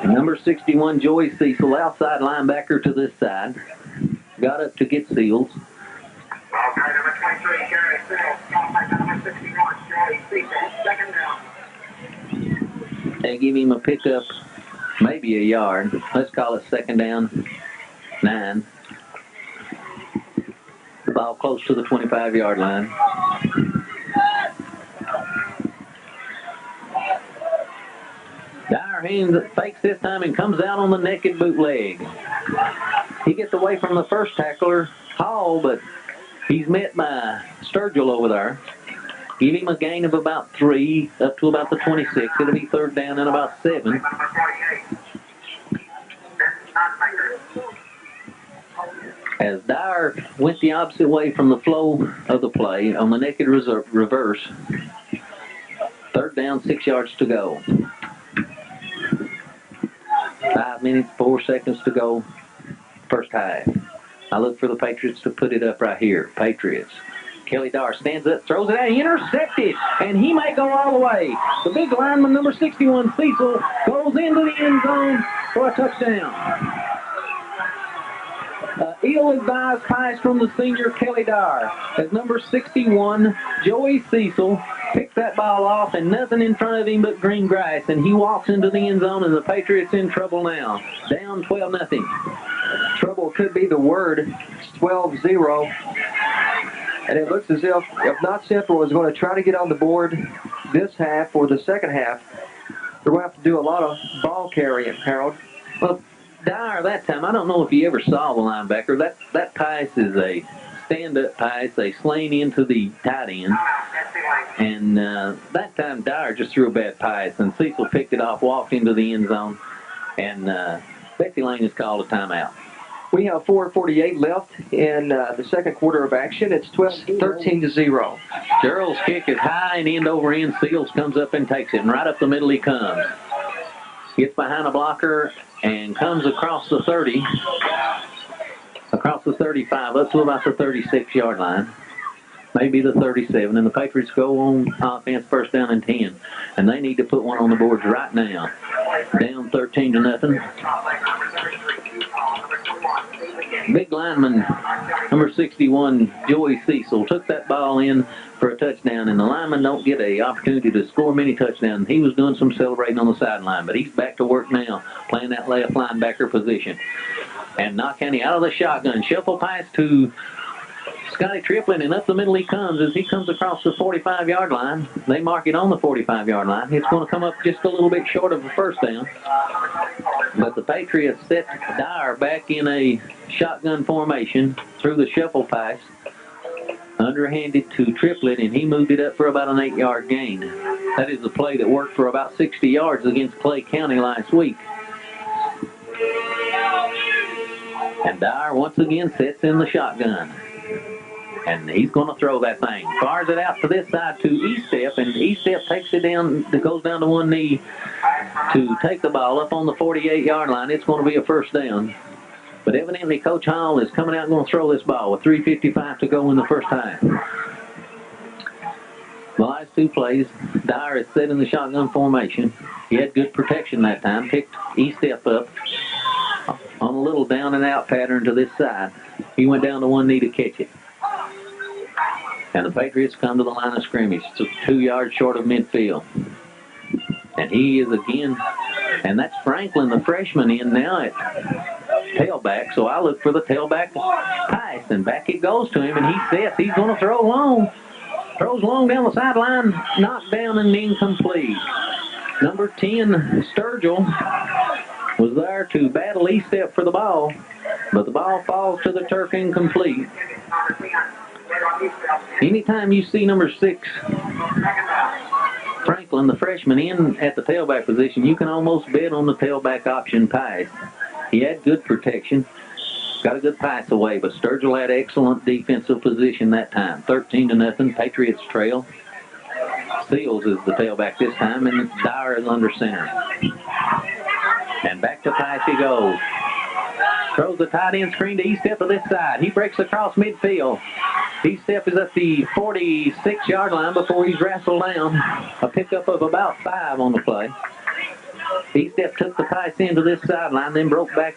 And number 61, Joey Cecil, outside linebacker to this side. Got up to get Seals. Okay, number 23, Gary Seals. Number 61, Joey Cecil. Second down. They give him a pickup, maybe a yard. Let's call it second down, 9. The ball close to the 25-yard line. Dyer hands fakes this time and comes out on the naked bootleg. He gets away from the first tackler, Hall, but he's met by Sturgill over there. Give him a gain of about 3 up to about the 26. It'll be third down and about 7. As Dyer went the opposite way from the flow of the play on the naked reverse. Third down, 6 yards to go. 5 minutes, 4 seconds to go. First half. I look for the Patriots to put it up right here. Patriots. Kelly Dyer stands up, throws it out, intercepted, and he may go all the way. The big lineman, number 61, Cecil, goes into the end zone for a touchdown. Ill-advised pass from the senior Kelly Dyer as number 61, Joey Cecil, picks that ball off and nothing in front of him but green grass, and he walks into the end zone, and the Patriots in trouble now. Down 12-0. Trouble could be the word. It's 12-0. And it looks as if Knott Central is going to try to get on the board this half or the second half, they're going to have to do a lot of ball carrying, Harold. Well, Dyer, that time, I don't know if you ever saw the linebacker. That pass is a stand-up pass. They slant into the tight end. And that time, Dyer just threw a bad pass, and Cecil picked it off, walked into the end zone, and Betsy Layne has called a timeout. We have 4:48 left in the second quarter of action. It's 13-0. Gerald's kick is high and end over end. Seals comes up and takes it, and right up the middle he comes. Gets behind a blocker and comes across the 30, across the 35, up to about the 36-yard line. Maybe the 37, and the Patriots go on offense, first down and 10. And they need to put one on the boards right now. Down 13-0. Big lineman, number 61, Joey Cecil, took that ball in for a touchdown, and the lineman don't get an opportunity to score many touchdowns. He was doing some celebrating on the sideline, but he's back to work now, playing that left linebacker position. And Knott County out of the shotgun, shuffle pass to Scotty Triplin, and up the middle he comes as he comes across the 45-yard line. They mark it on the 45-yard line. It's going to come up just a little bit short of a first down. But the Patriots set Dyer back in a shotgun formation through the shuffle pass, underhanded to Triplett, and he moved it up for about an 8-yard gain. That is a play that worked for about 60 yards against Clay County last week. And Dyer once again sets in the shotgun. And he's going to throw that thing. Fires it out to this side to Estep, and Estep takes it down, goes down to one knee to take the ball up on the 48-yard line. It's going to be a first down. But evidently Coach Hall is coming out and going to throw this ball with 3:55 to go in the first half. The last two plays, Dyer is set in the shotgun formation. He had good protection that time, picked Estep up on a little down and out pattern to this side. He went down to one knee to catch it. And the Patriots come to the line of scrimmage, 2 yards short of midfield. And he is again, and that's Franklin, the freshman, in now at tailback. So I look for the tailback pass, and back it goes to him, and he sets. He's going to throw long. Throws long down the sideline, knocked down and incomplete. Number 10, Sturgill, was there to battle Estep for the ball, but the ball falls to the turf incomplete. Anytime you see number 6, Franklin, the freshman, in at the tailback position, you can almost bet on the tailback option pass. He had good protection, got a good pass away, but Sturgill had excellent defensive position that time. 13-0, Patriots trail. Seals is the tailback this time, and Dyer is under center. And back to pass he goes. Throws the tight end screen to Estep to this side. He breaks across midfield. Estep is at the 46-yard line before he's wrestled down. A pickup of about 5 on the play. Estep took the pass into this sideline, then broke back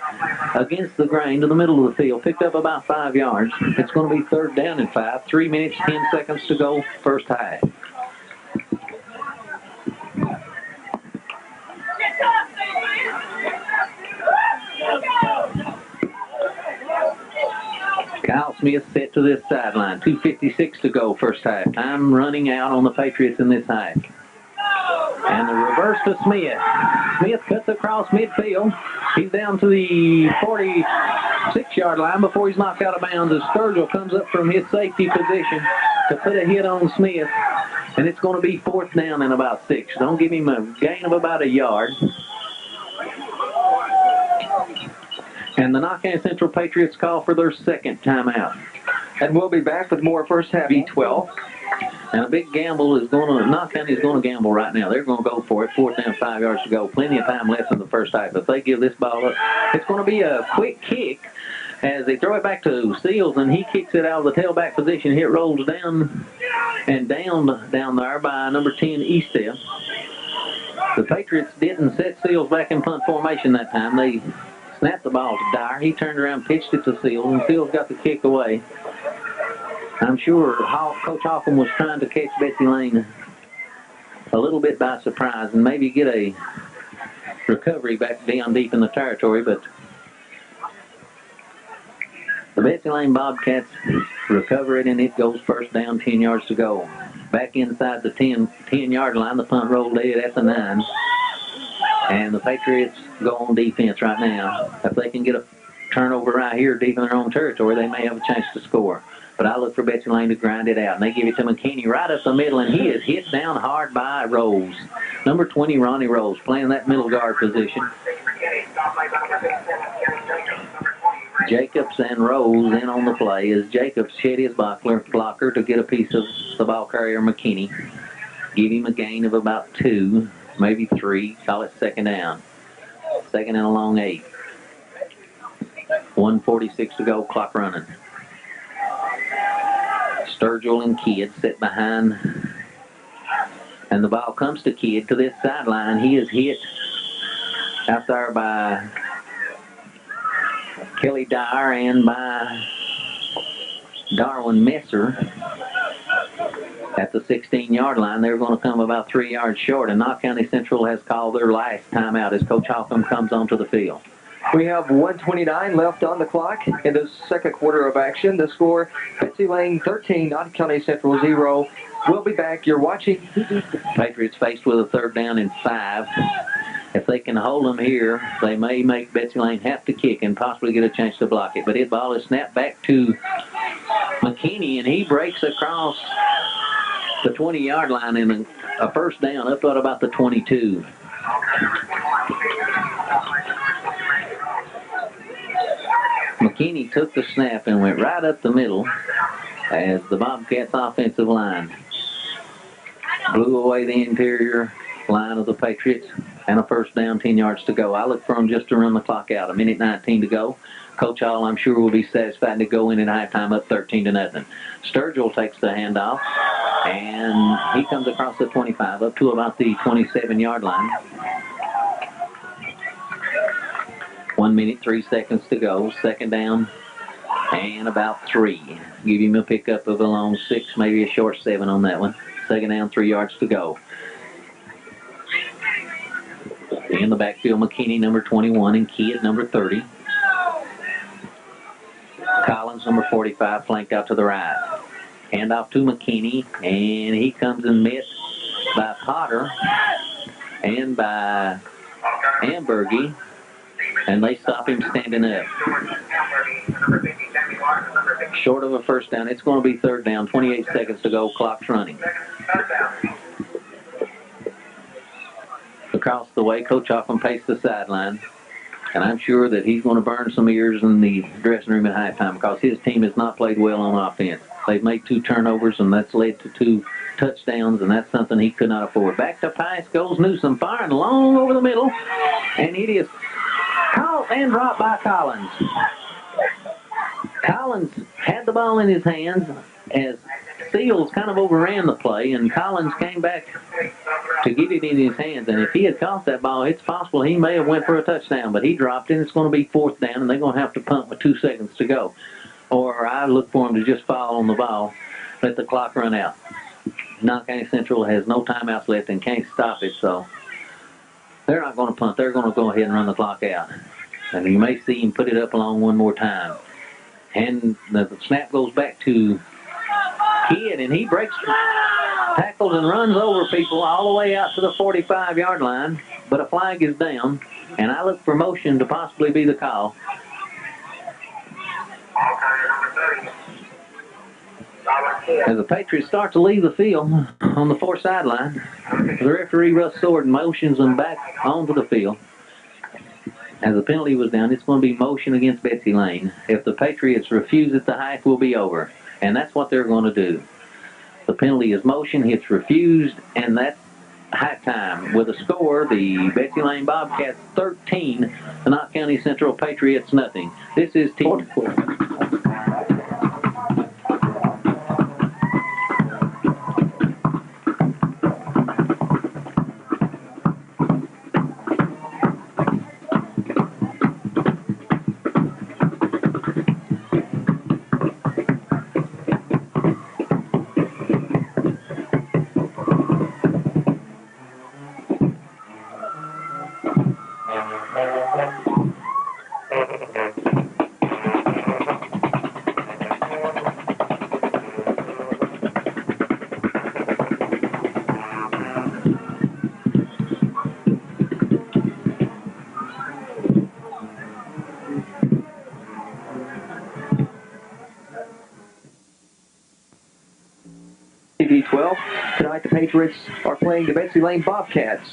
against the grain to the middle of the field. Picked up about 5 yards. It's going to be third down and 5. 3 minutes, 10 seconds to go, first half. Kyle Smith set to this sideline. 2:56 to go, first half. Time running out on the Patriots in this half. And the reverse to Smith. Smith cuts across midfield. He's down to the 46-yard line before he's knocked out of bounds as Sturgill comes up from his safety position to put a hit on Smith. And it's going to be fourth down and about 6. Don't give him a gain of about a yard. And the Knott County Central Patriots call for their second timeout. And we'll be back with more first half B12. And a big gamble is going to, Knott County is going to gamble right now. They're going to go for it. Fourth down, 5 yards to go. Plenty of time left in the first half. If they give this ball up, it's going to be a quick kick as they throw it back to Seals, and he kicks it out of the tailback position. It rolls down and down there by number 10, Estep. The Patriots didn't set Seals back in punt formation that time. They snapped the ball to Dyer. He turned around, pitched it to Seals, and Seals got the kick away. I'm sure Coach Holcomb was trying to catch Betsy Layne a little bit by surprise and maybe get a recovery back down deep in the territory, but The Betsy Layne Bobcats recover it, and it goes first down, 10 yards to go. Back inside the 10-yard line, the punt roll dead at the 9. And the Patriots go on defense right now. If they can get a turnover right here deep in their own territory, they may have a chance to score. But I look for Betsy Layne to grind it out. And they give it to McKinney right up the middle, and he is hit down hard by Rose. Number 20, Ronnie Rose, playing that middle guard position. Jacobs and Rose in on the play as Jacobs shed his blocker to get a piece of the ball carrier, McKinney. Give him a gain of about 2, maybe 3. Call it second down. Second and a long 8. 1:46 to go, clock running. Sturgill and Kidd sit behind. And the ball comes to Kidd to this sideline. He is hit out there by Kelly Dyer and by Darwin Messer at the 16-yard line. They're going to come about 3 yards short, and Knott County Central has called their last timeout as Coach Holcomb comes onto the field. We have 1:29 left on the clock in the second quarter of action. The score, Betsy Layne 13, Knott County Central 0. We'll be back. You're watching. Patriots faced with a third down and 5. If they can hold them here, they may make Betsy Layne have to kick and possibly get a chance to block it. But his ball is snapped back to McKinney, and he breaks across the 20-yard line in a first down up at about the 22. McKinney took the snap and went right up the middle as the Bobcats offensive line blew away the interior line of the Patriots, and a first down, 10 yards to go. I look for them just to run the clock out. 1:19 to go. Coach Hall, I'm sure, will be satisfied to go in at halftime up 13-0. Sturgill takes the handoff, and he comes across the 25 up to about the 27-yard line. 1 minute, 3 seconds to go. Second down and about 3. Give him a pickup of a long 6, maybe a short 7 on that one. Second down, 3 yards to go. In the backfield, McKinney, number 21, and Kidd, number 30. Collins, number 45, flanked out to the right. Handoff to McKinney, and he comes and met by Potter and by Ambergy, and they stop him standing up. Short of a first down. It's going to be third down, 28 seconds to go, clock's running. Across the way, Coach Hoffman paced the sideline, and I'm sure that he's going to burn some ears in the dressing room at halftime because his team has not played well on offense. They've made 2 turnovers, and that's led to 2 touchdowns, and that's something he could not afford. Back to pass goes Newsom, firing long over the middle, and it is caught and dropped by Collins. Collins had the ball in his hands as Seals kind of overran the play, and Collins came back to get it in his hands. And if he had caught that ball, it's possible he may have went for a touchdown, but he dropped it, and it's going to be fourth down, and they're going to have to punt with 2 seconds to go. Or I look for him to just foul on the ball, let the clock run out. Knott County Central has no timeouts left and can't stop it, so they're not going to punt. They're going to go ahead and run the clock out. And you may see him put it up along one more time. And the snap goes back to Kidd, and he breaks tackles and runs over people all the way out to the 45-yard line, but a flag is down, and I look for motion to possibly be the call. As the Patriots start to leave the field on the far sideline, the referee Russ Sword motions them back onto the field. As the penalty was down, it's going to be motion against Betsy Layne. If the Patriots refuse it, the half will be over. And that's what they're going to do. The penalty is motion, it's refused, and that's halftime. With a score, the Betsy Layne Bobcats 13, the Knott County Central Patriots nothing. This is Team. 12. Tonight the Patriots are playing the Betsy Layne Bobcats.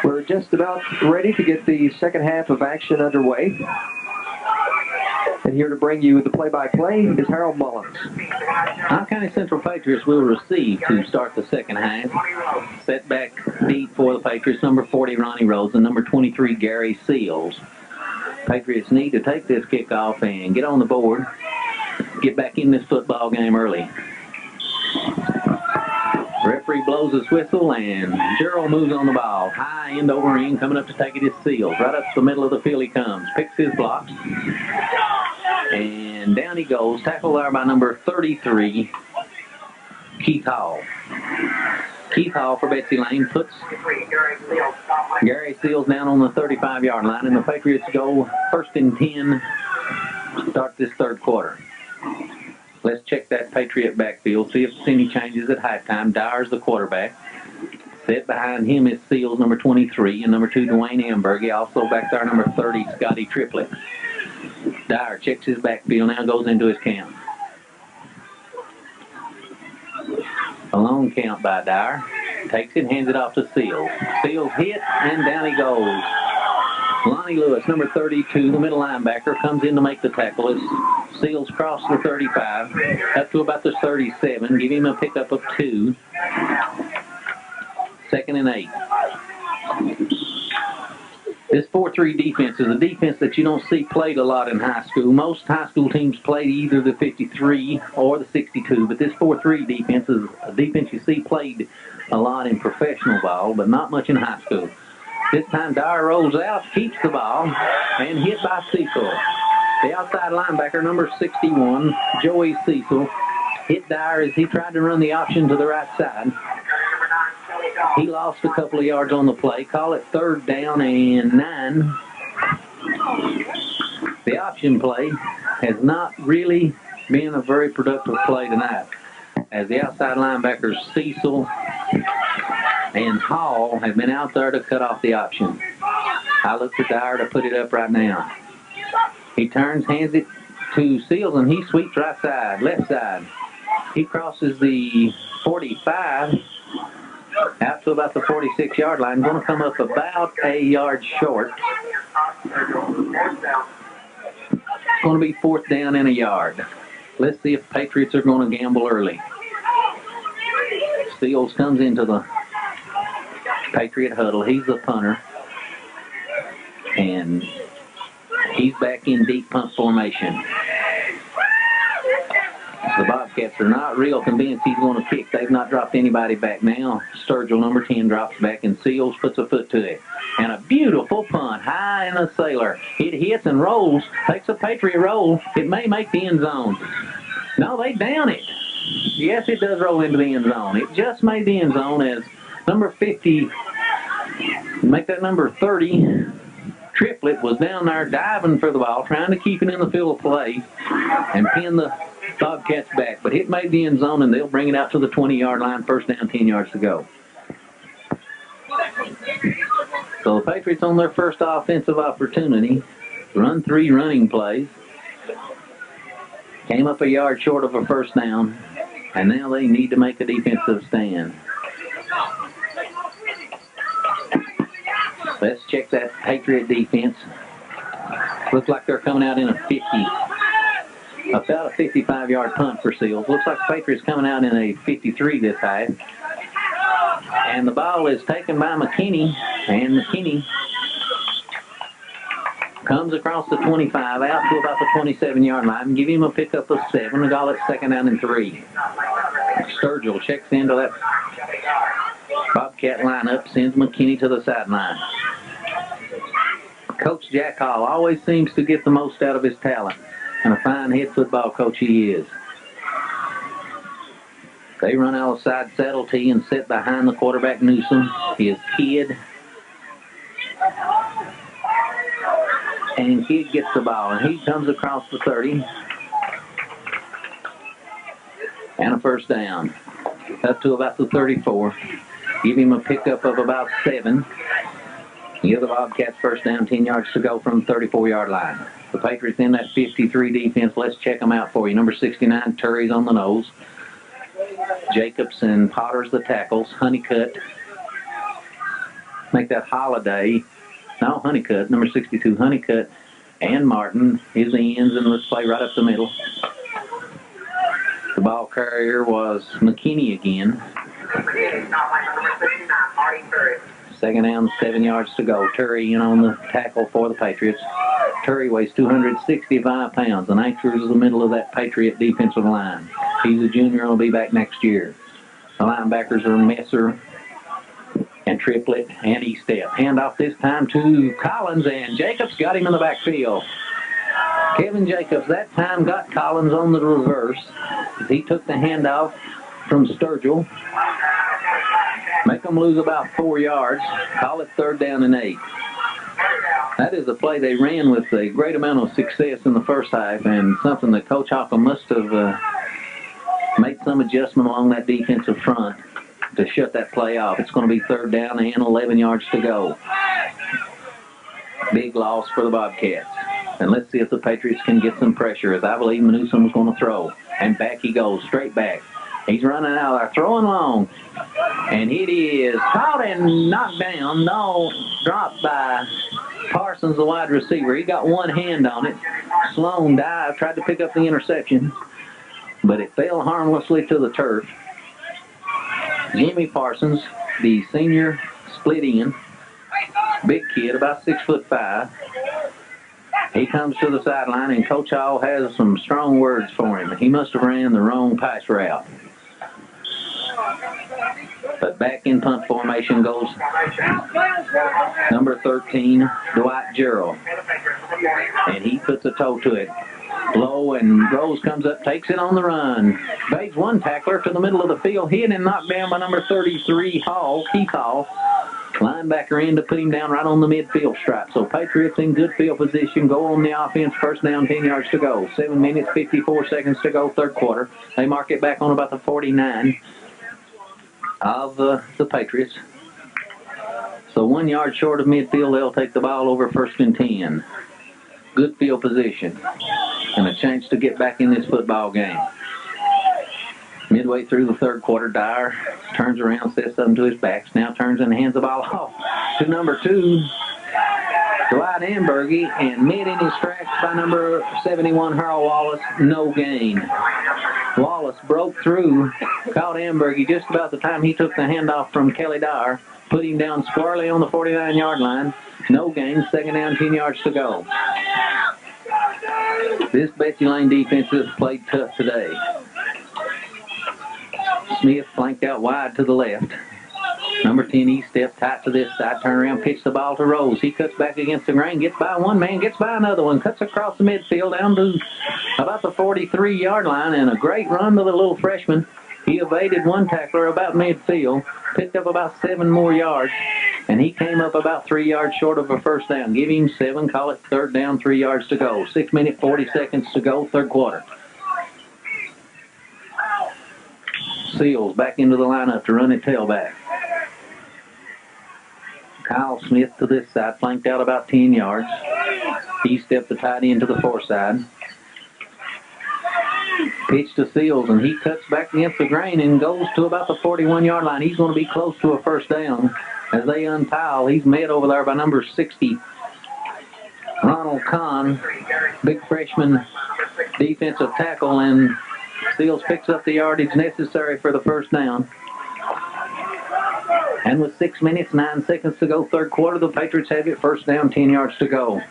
We're just about ready to get the second half of action underway. And here to bring you the play-by-play is Harold Mullins. Knott County Central Patriots will receive to start the second half. Set back deep for the Patriots, number 40, Ronnie Rhodes, and number 23, Gary Seals. Patriots need to take this kickoff and get on the board, get back in this football game early. Referee blows his whistle, and Gerald moves on the ball. High end over end, coming up to take it is Seals. Right up the middle of the field he comes, picks his blocks, and down he goes. Tackled there by number 33, Keith Hall. Keith Hall for Betsy Layne puts Gary Seals down on the 35-yard line, and the Patriots go 1st and 10 to start this third quarter. Let's check that Patriot backfield, see if there's any changes at halftime. Dyer's the quarterback. Set behind him is Seals, number 23, and number 2, Dwayne Amberg. Also back there, number 30, Scotty Triplett. Dyer checks his backfield, now goes into his count. A long count by Dyer. Takes it, hands it off to Seals. Seals hit, and down he goes. Lonnie Lewis, number 32, the middle linebacker, comes in to make the tackle as Seals cross the 35 up to about the 37. Give him a pickup of 2. 2nd and 8. This 4-3 defense is a defense that you don't see played a lot in high school. Most high school teams play either the 53 or the 62, but this 4-3 defense is a defense you see played a lot in professional ball, but not much in high school. This time Dyer rolls out, keeps the ball, and hit by Cecil. The outside linebacker, number 61, Joey Cecil, hit Dyer as he tried to run the option to the right side. He lost a couple of yards on the play. Call it 3rd down and 9. The option play has not really been a very productive play tonight, as the outside linebackers Cecil and Hall have been out there to cut off the option. I look for Dyer to put it up right now. He turns, hands it to Seals, and he sweeps right side, left side. He crosses the 45 out to about the 46-yard line. Going to come up about a yard short. It's going to be 4th down and a yard. Let's see if Patriots are going to gamble early. Seals comes into the Patriot huddle. He's the punter. And he's back in deep punt formation. The Bobcats are not real convinced he's going to kick. They've not dropped anybody back now. Sturgill, number 10, drops back, and Seals puts a foot to it. And a beautiful punt, high in the sailor. It hits and rolls, takes a Patriot roll. It may make the end zone. No, they down it. Yes, it does roll into the end zone. It just made the end zone as number 50, make that number 30, Triplett was down there diving for the ball, trying to keep it in the field of play and pin the Bobcats back. But it made the end zone, and they'll bring it out to the 20-yard line. 1st down, 10 yards to go. So the Patriots on their first offensive opportunity run 3 running plays. Came up a yard short of a 1st down, and now they need to make a defensive stand. Let's check that Patriot defense. Looks like they're coming out in a 50. About a 55-yard punt for Seals. Looks like the Patriots coming out in a 53 this half. And the ball is taken by McKinney. And McKinney comes across the 25 out to about the 27-yard line. Give him a pickup of 7. We call it 2nd down and 3. Sturgill checks into that Bobcat lineup, sends McKinney to the sideline. Coach Jack Hall always seems to get the most out of his talent, and a fine head football coach he is. They run outside saddle tee and sit behind the quarterback Newsom, his Kidd. And Kidd gets the ball, and he comes across the 30. And a 1st down. Up to about the 34. Give him a pickup of about 7. Give the Bobcats 1st down, 10 yards to go from the 34-yard line. The Patriots in that 53 defense. Let's check them out for you. Number 69, Turry's on the nose. Jacobs and Potter's the tackles. Honeycutt. Make that Holiday. No, Honeycutt, number 62, Honeycutt and Martin is the ends, and let's play right up the middle. The ball carrier was McKinney again. Second down, 7 yards to go. Turry in on the tackle for the Patriots. Turry weighs 265 pounds, and anchors the middle of that Patriot defensive line. He's a junior and will be back next year. The linebackers are Messer and Triplett and E-Step. Handoff this time to Collins, and Jacobs got him in the backfield. Kevin Jacobs that time got Collins on the reverse. He took the handoff from Sturgill. Make them lose about 4 yards. Call it 3rd down and 8. That is a play they ran with a great amount of success in the first half, and something that Coach Hoffman must have made some adjustment along that defensive front to shut that play off. It's going to be 3rd down and 11 yards to go. Big loss for the Bobcats. And let's see if the Patriots can get some pressure, as I believe Newsom was going to throw. And back he goes, straight back. He's running out there, throwing long. And it is caught and knocked down. No, dropped by Parsons, the wide receiver. He got one hand on it. Sloan dived, tried to pick up the interception, but it fell harmlessly to the turf. Jimmy Parsons, the senior split end, big kid, about 6'5". He comes to the sideline, and Coach Hall has some strong words for him. He must have ran the wrong pass route. But back in punt formation goes number 13, Dwight Gerald. And he puts a toe to it. Low, and Rose comes up, takes it on the run. Bates one tackler to the middle of the field, hit and knocked down by number 33, Keith Hall. Linebacker in to put him down right on the midfield stripe. So Patriots in good field position, go on the offense, 1st down, 10 yards to go. 7 minutes, 54 seconds to go, 3rd quarter. They mark it back on about the 49 of the Patriots. So 1 yard short of midfield, they'll take the ball over 1st and 10. Good field position and a chance to get back in this football game. Midway through the 3rd quarter, Dyer turns around, says something to his backs, now turns and hands the ball off to number 2, Dwight Ambergy, and mid in his tracks by number 71, Harold Wallace, no gain. Wallace broke through, caught Ambergy just about the time he took the handoff from Kelly Dyer, put him down squarely on the 49-yard line, no gain, 2nd down, 10 yards to go. This Betsy Layne defense has played tough today. Smith flanked out wide to the left. Number 10, he stepped tight to this side, turn around, pitch the ball to Rose. He cuts back against the grain, gets by one man, gets by another one, cuts across the midfield down to about the 43-yard line, and a great run to the little freshman. He evaded one tackler about midfield, picked up about 7 more yards, and he came up about 3 yards short of a 1st down. Give him 7, call it 3rd down, 3 yards to go. 6 minutes, 40 seconds to go, 3rd quarter. Seals back into the lineup to run it tailback. Kyle Smith to this side, flanked out about 10 yards. He stepped the tight end to the 4 side. Pitch to Seals, and he cuts back against the grain and goes to about the 41-yard line. He's going to be close to a 1st down as they untile. He's met over there by number 60, Ronald Kahn, big freshman defensive tackle, and Seals picks up the yardage necessary for the 1st down. And with 6 minutes, 9 seconds to go, 3rd quarter, the Patriots have it, 1st down, 10 yards to go.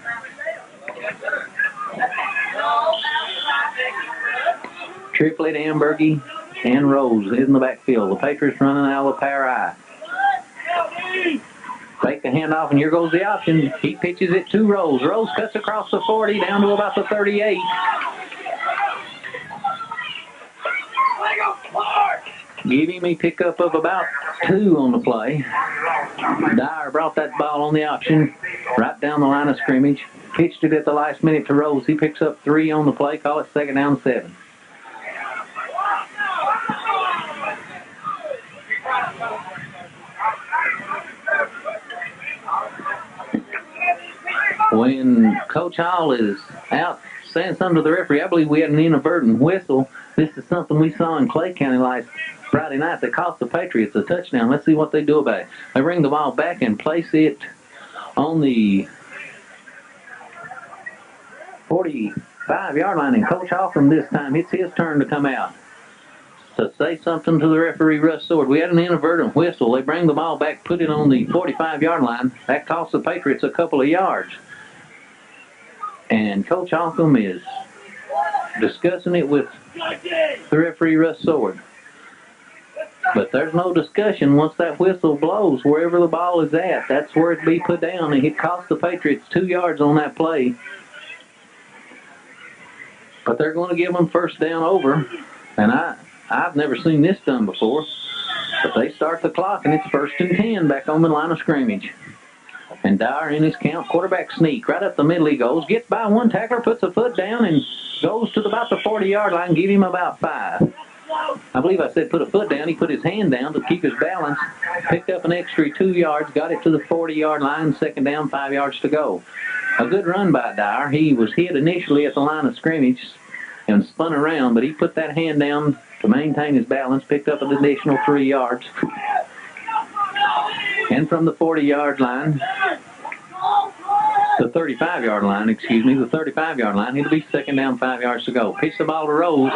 Triplett, Ambergy, and Rose in the backfield. The Patriots running out of the power I. Fake the handoff, and here goes the option. He pitches it to Rose. Rose cuts across the 40 down to about the 38. Give him a pickup of about 2 on the play. Dyer brought that ball on the option right down the line of scrimmage. Pitched it at the last minute to Rose. He picks up 3 on the play. Call it 2nd down, 7. When Coach Hall is out saying something to the referee, I believe we had an inadvertent whistle. This is something we saw in Clay County Friday night that cost the Patriots a touchdown. Let's see what they do about it. They bring the ball back and place it on the 45-yard line, and Coach Holcomb this time, it's his turn to come out to say something to the referee, Russ Sword. We had an inadvertent whistle. They bring the ball back, put it on the 45-yard line. That cost the Patriots a couple of yards. And Coach Holcomb is discussing it with the referee, Russ Sword. But there's no discussion. Once that whistle blows, wherever the ball is at, that's where it be put down. And it cost the Patriots 2 yards on that play. But they're going to give them first down over. And I've never seen this done before. But they start the clock, and it's 1st and 10 back on the line of scrimmage. And Dyer in his count, quarterback sneak. Right up the middle he goes. Gets by one tackler, puts a foot down, and goes to about the 40-yard line. Give him about 5. I believe I said put a foot down. He put his hand down to keep his balance. Picked up an extra 2 yards. Got it to the 40-yard line. 2nd down, 5 yards to go. A good run by Dyer. He was hit initially at the line of scrimmage and spun around, but he put that hand down to maintain his balance, picked up an additional 3 yards. And from the 40-yard line, the 35-yard line, the 35-yard line, it'll be 2nd down, 5 yards to go. Pitch the ball to Rose.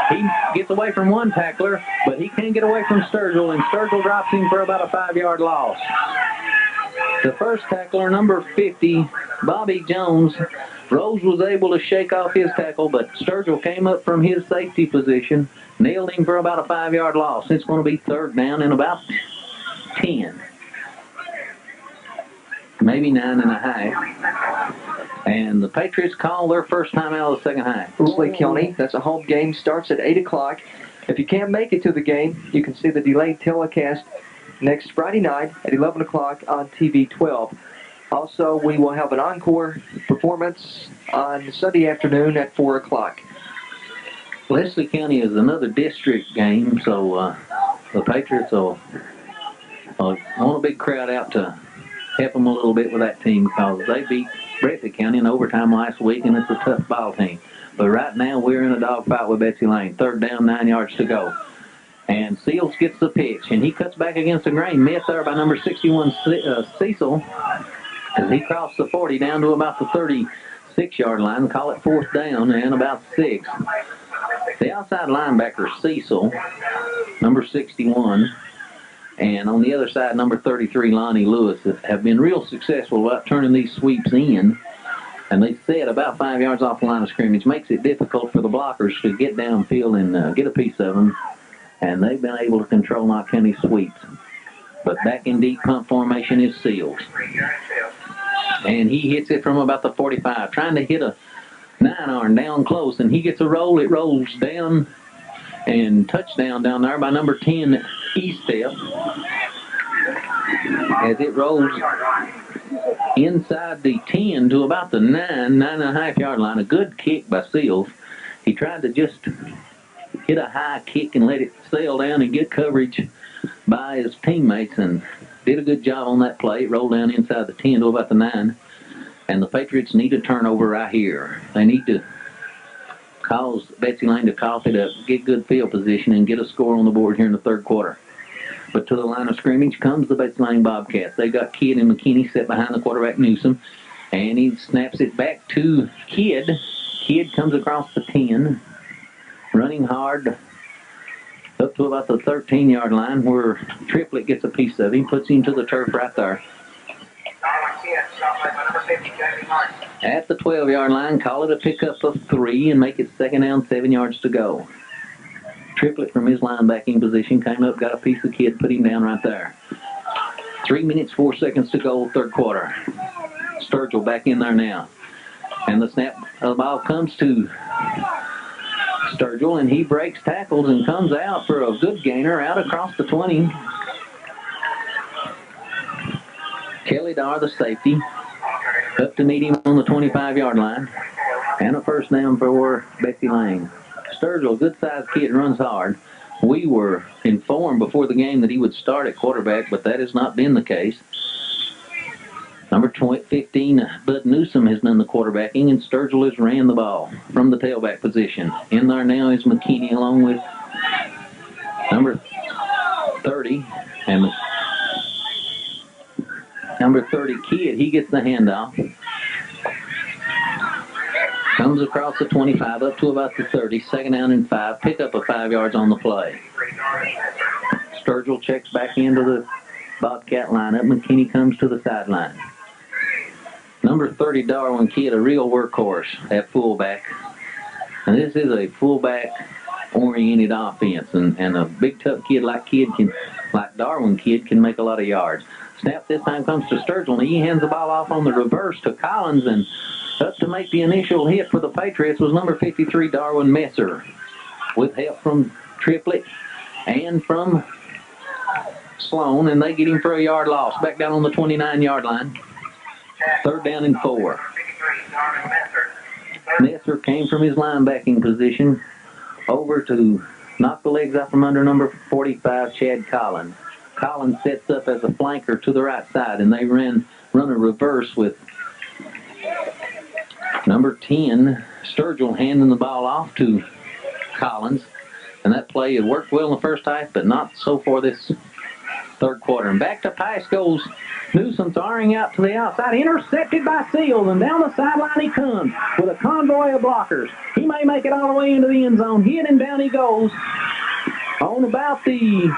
He gets away from one tackler, but he can't get away from Sturgill, and Sturgill drops him for about a 5-yard loss. The first tackler, number 50, Bobby Jones. Rose was able to shake off his tackle, but Sturgill came up from his safety position, nailed him for about a 5-yard loss. It's going to be 3rd down and about 10. Maybe 9.5. And the Patriots call their first time out of the second half. Lee County, that's a home game, starts at 8 o'clock. If you can't make it to the game, you can see the delayed telecast next Friday night at 11 o'clock on TV 12. Also, we will have an encore performance on Sunday afternoon at 4 o'clock. Leslie County is another district game, so the Patriots will want a big crowd out to help them a little bit with that team, because they beat Breathitt County in overtime last week, and it's a tough ball team. But right now, we're in a dogfight with Betsy Layne. 3rd down, 9 yards to go. And Seals gets the pitch, and he cuts back against the grain. Missed there by number 61, Cecil, as he crossed the 40 down to about the 36-yard line. Call it 4th down and about 6. The outside linebacker, Cecil, number 61, and on the other side, number 33, Lonnie Lewis, have been real successful about turning these sweeps in. And they said about 5 yards off the line of scrimmage. Makes it difficult for the blockers to get downfield and get a piece of them. And they've been able to control Knott County sweeps. But back in deep punt formation is Seals. And he hits it from about the 45, trying to hit a 9-iron down close. And he gets a roll. It rolls down and touchdown down there by number 10, Eastep. As it rolls inside the 10 to about the 9.5-yard line. A good kick by Seals. He tried to just hit a high kick and let it sail down and get coverage by his teammates, and did a good job on that play. It rolled down inside the 10 to about the 9. And the Patriots need a turnover right here. They need to cause Betsy Layne to cough it up, get good field position, and get a score on the board here in the 3rd quarter. But to the line of scrimmage comes the Betsy Layne Bobcats. They got Kidd and McKinney set behind the quarterback, Newsom. And he snaps it back to Kidd. Kidd comes across the 10, running hard up to about the 13-yard line, where Triplett gets a piece of him, puts him to the turf right there. At the 12-yard line, call it a pickup of 3 and make it 2nd down, 7 yards to go. Triplett from his linebacking position came up, got a piece of Kidd, put him down right there. 3 minutes, 4 seconds to go, 3rd quarter. Sturgill back in there now. And the snap of the ball comes to Sturgill, and he breaks tackles and comes out for a good gainer out across the 20. Kelly Dar, the safety, up to meet him on the 25-yard line. And a first down for Betsy Layne. Sturgill, good-sized kid, runs hard. We were informed before the game that he would start at quarterback, but that has not been the case. Number 15, Bud Newsom, has done the quarterbacking, and Sturgill has ran the ball from the tailback position. In there now is McKinney along with number 30. And number 30, Kidd, he gets the handoff. Comes across the 25 up to about the 30. Second down and 5. Pick up a 5 yards on the play. Sturgill checks back into the Bobcat lineup. McKinney comes to the sideline. Number 30, Darwin Kidd, a real workhorse at fullback. And this is a fullback-oriented offense. And a big, tough kid like Darwin Kidd can make a lot of yards. Snap this time comes to Sturgill, and he hands the ball off on the reverse to Collins, and up to make the initial hit for the Patriots was number 53, Darwin Messer, with help from Triplett and from Sloan, and they get him for a yard loss. Back down on the 29-yard line. Third down and 4. Messer came from his linebacking position over to knock the legs out from under number 45, Chad Collins. Collins sets up as a flanker to the right side, and they run a reverse with number 10, Sturgill, handing the ball off to Collins. And that play had worked well in the first half, but not so for this third quarter. And back to pass goes Newsom, throwing out to the outside, intercepted by Seals, and down the sideline he comes with a convoy of blockers. He may make it all the way into the end zone. Hit and down he goes on about the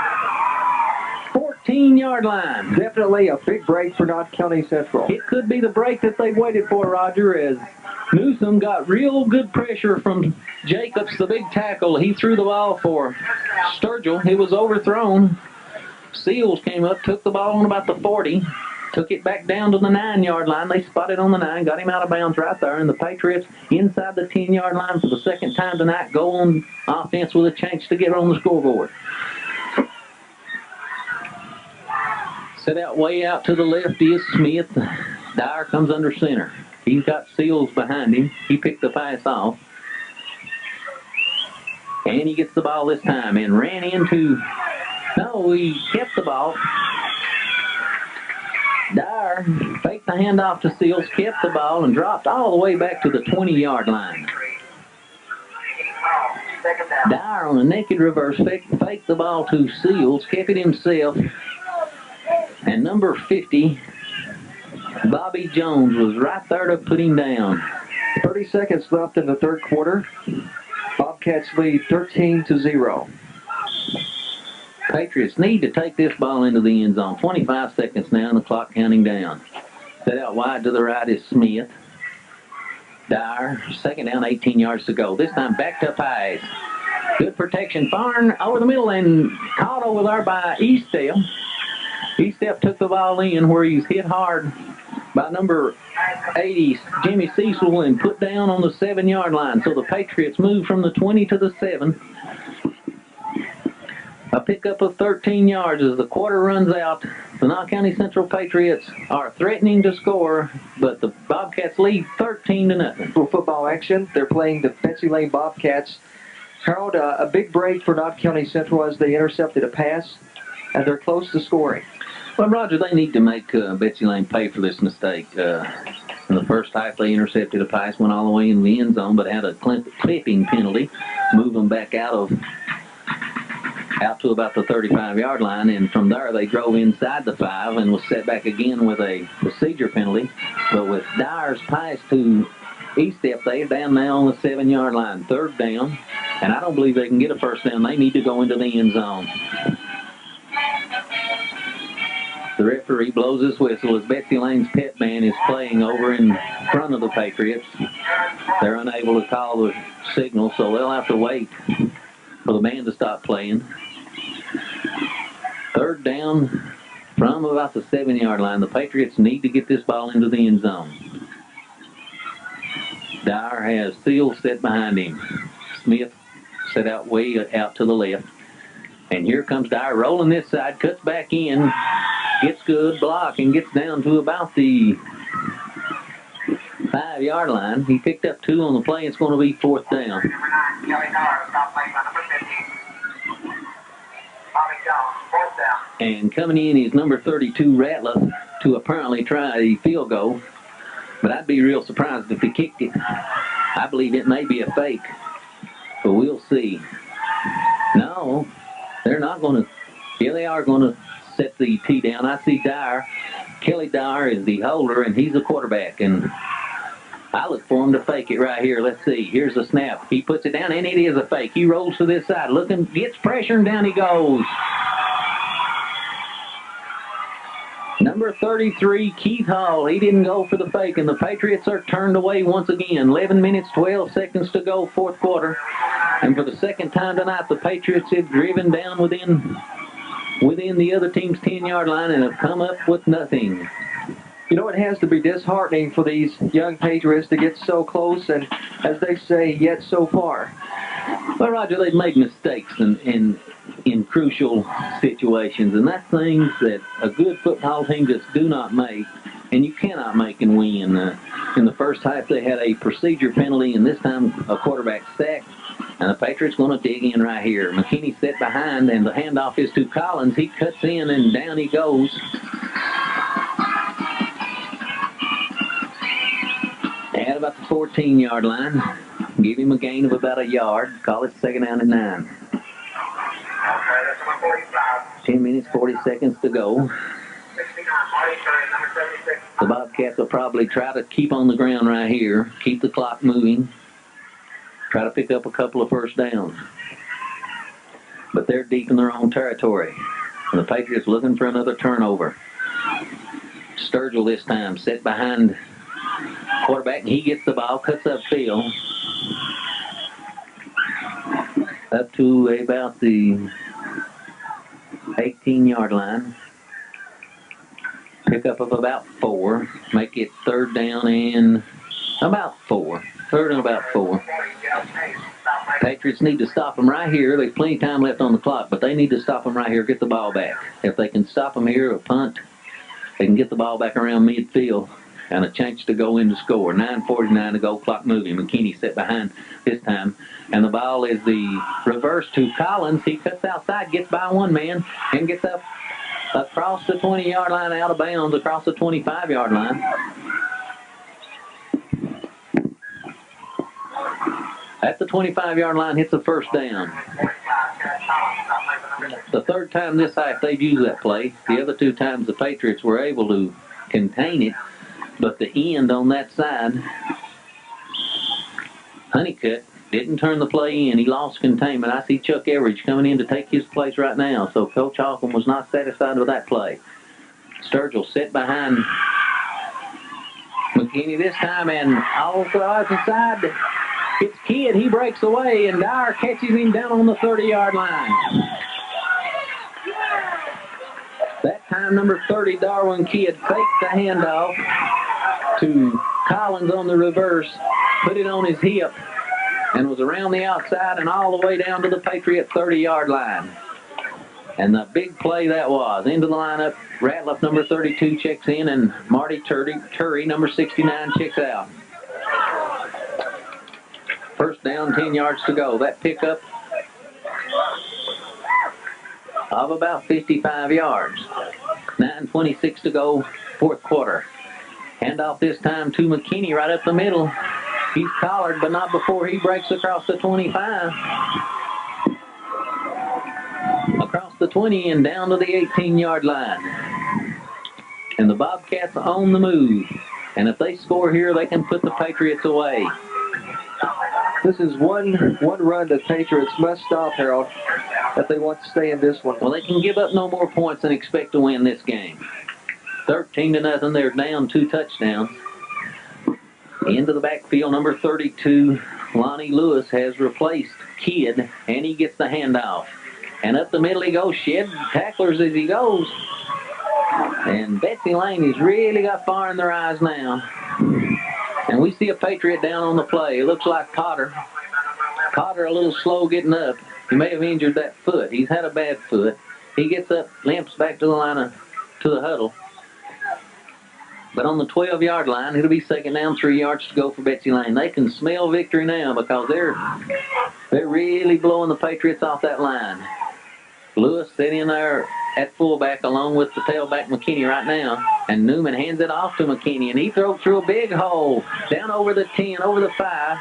14-yard line. Definitely a big break for Knott County Central. It could be the break that they waited for, Roger, as Newsom got real good pressure from Jacobs, the big tackle. He threw the ball for Sturgill. It was overthrown. Seals came up, took the ball on about the 40, took it back down to the 9-yard line. They spotted on the 9, got him out of bounds right there, and the Patriots inside the 10-yard line for the second time tonight go on offense with a chance to get on the scoreboard. Set out way out to the left is Smith. Dyer comes under center. He's got Seals behind him. He picked the pass off. And he gets the ball this time and ran into... No, he kept the ball. Dyer faked the handoff to Seals, kept the ball, and dropped all the way back to the 20-yard line. Dyer on a naked reverse faked the ball to Seals, kept it himself. And number 50, Bobby Jones, was right there to put him down. 30 seconds left in the third quarter. Bobcats lead 13-0. Patriots need to take this ball into the end zone. 25 seconds now, and the clock counting down. Set out wide to the right is Smith. Dyer, second down, 18 yards to go. This time back to pass. Good protection. Farn over the middle and caught over there by Eastep. Eastep took the ball in where he's hit hard by number 80, Jimmy Cecil, and put down on the 7-yard line. So the Patriots move from the 20 to the 7. A pickup of 13 yards as the quarter runs out. The Knott County Central Patriots are threatening to score, but the Bobcats lead 13-0. For football action, they're playing the Betsy Layne Bobcats. Harold, a big break for Knott County Central as they intercepted a pass, and they're close to scoring. Well, Roger, they need to make Betsy Layne pay for this mistake. In the first half, they intercepted a pass, went all the way in the end zone, but had a clipping penalty, move them back out to about the 35-yard line, and from there they drove inside the 5 and was set back again with a procedure penalty. But with Dyer's pass to Eastep, they're down now on the 7-yard line. Third down, and I don't believe they can get a first down. They need to go into the end zone. The referee blows his whistle as Betsy Layne's pet band is playing over in front of the Patriots. They're unable to call the signal, so they'll have to wait for the band to stop playing. Third down from about the 7-yard line. The Patriots need to get this ball into the end zone. Dyer has Seals set behind him. Smith set out way out to the left. And here comes Dyer rolling this side, cuts back in, gets good block, and gets down to about the 5-yard line. He picked up 2 on the play. It's going to be fourth down. And coming in is number 32, Ratliff, to apparently try a field goal. But I'd be real surprised if he kicked it. I believe it may be a fake, but we'll see. No, they're not going to Here they are going to set the tee down. I see Dyer. Kelly Dyer is the holder, and he's the quarterback. And I look for him to fake it right here. Let's see. Here's the snap. He puts it down, and it is a fake. He rolls to this side, looking, gets pressure, and down he goes. Number 33, Keith Hall. He didn't go for the fake, and the Patriots are turned away once again. 11 minutes, 12 seconds to go, fourth quarter. And for the second time tonight, the Patriots have driven down within the other team's 10-yard line and have come up with nothing. You know, it has to be disheartening for these young Patriots to get so close and, as they say, yet so far. Well, Roger, they've made mistakes in crucial situations, and that's things that a good football team just do not make, and you cannot make and win. In the first half, they had a procedure penalty, and this time a quarterback sack, and the Patriots going to dig in right here. McKinney set behind, and the handoff is to Collins. He cuts in, and down he goes. At about the 14-yard line. Give him a gain of about a yard. Call it second down and 9. 10 minutes, 40 seconds to go. The Bobcats will probably try to keep on the ground right here. Keep the clock moving. Try to pick up a couple of first downs. But they're deep in their own territory. And the Patriots looking for another turnover. Sturgill this time set behind quarterback, and he gets the ball, cuts upfield. Up to about the 18-yard line. Pickup of about 4. Make it third down and about 4. Third and about 4. Patriots need to stop them right here. There's plenty of time left on the clock, but they need to stop them right here, get the ball back. If they can stop them here, a punt, they can get the ball back around midfield and a chance to go in to score. 9:49 to go, clock moving. McKinney set behind this time, and the ball is the reverse to Collins. He cuts outside, gets by one man, and gets up across the 20-yard line, out of bounds, across the 25-yard line. At the 25-yard line, hits the first down. The third time this half they've used that play. The other 2 times the Patriots were able to contain it, but the end on that side, Honeycutt didn't turn the play in. He lost containment. I see Chuck Everidge coming in to take his place right now, so Coach Holcomb was not satisfied with that play. Sturgill set behind McKinney this time, and all the other side, it's Kidd. He breaks away, and Dyer catches him down on the 30-yard line. That time, number 30, Darwin Kidd, faked the handoff to Collins on the reverse, put it on his hip, and was around the outside and all the way down to the Patriot 30-yard line. And the big play that was. Into the lineup, Ratliff, number 32, checks in, and Marty Turry, number 69, checks out. First down, 10 yards to go. That pickup of about 55 yards. 9:26 to go, fourth quarter. Handoff this time to McKinney right up the middle. He's collared, but not before he breaks across the 25. Across the 20 and down to the 18-yard line. And the Bobcats on the move. And if they score here, they can put the Patriots away. This is one run that Patriots must stop, Harold, if they want to stay in this one. Well, they can give up no more points and expect to win this game. 13-0, they're down 2 touchdowns. Into the backfield, number 32, Lonnie Lewis has replaced Kidd, and he gets the handoff. And up the middle he goes, shed tacklers as he goes. And Betsy Layne has really got fire in their eyes now. And we see a Patriot down on the play. It looks like Potter. Potter a little slow getting up. He may have injured that foot. He's had a bad foot. He gets up, limps back to the huddle. But on the 12-yard line, it'll be second down, 3 yards to go for Betsy Layne. They can smell victory now because they're really blowing the Patriots off that line. Lewis sitting there at fullback along with the tailback McKinney right now. And Newman hands it off to McKinney, and he throws through a big hole down over the 10, over the 5.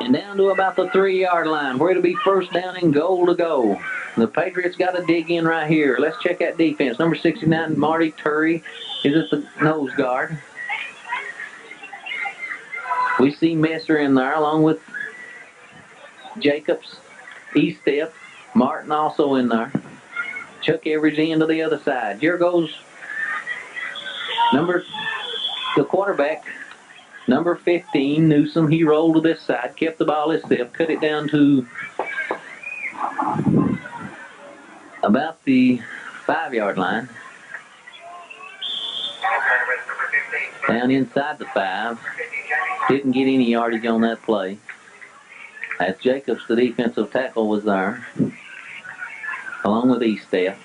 And down to about the 3-yard line, where it'll be first down and goal to go. The Patriots got to dig in right here. Let's check that defense. Number 69, Marty Turry, is at the nose guard. We see Messer in there along with Jacobs, Estep, Martin also in there. Chuck Everidge in to the other side. Here goes the quarterback, number 15, Newsom. He rolled to this side, kept the ball himself, cut it down to about the 5-yard line. Down inside the 5. Didn't get any yardage on that play. As Jacobs, the defensive tackle, was there, along with Estep.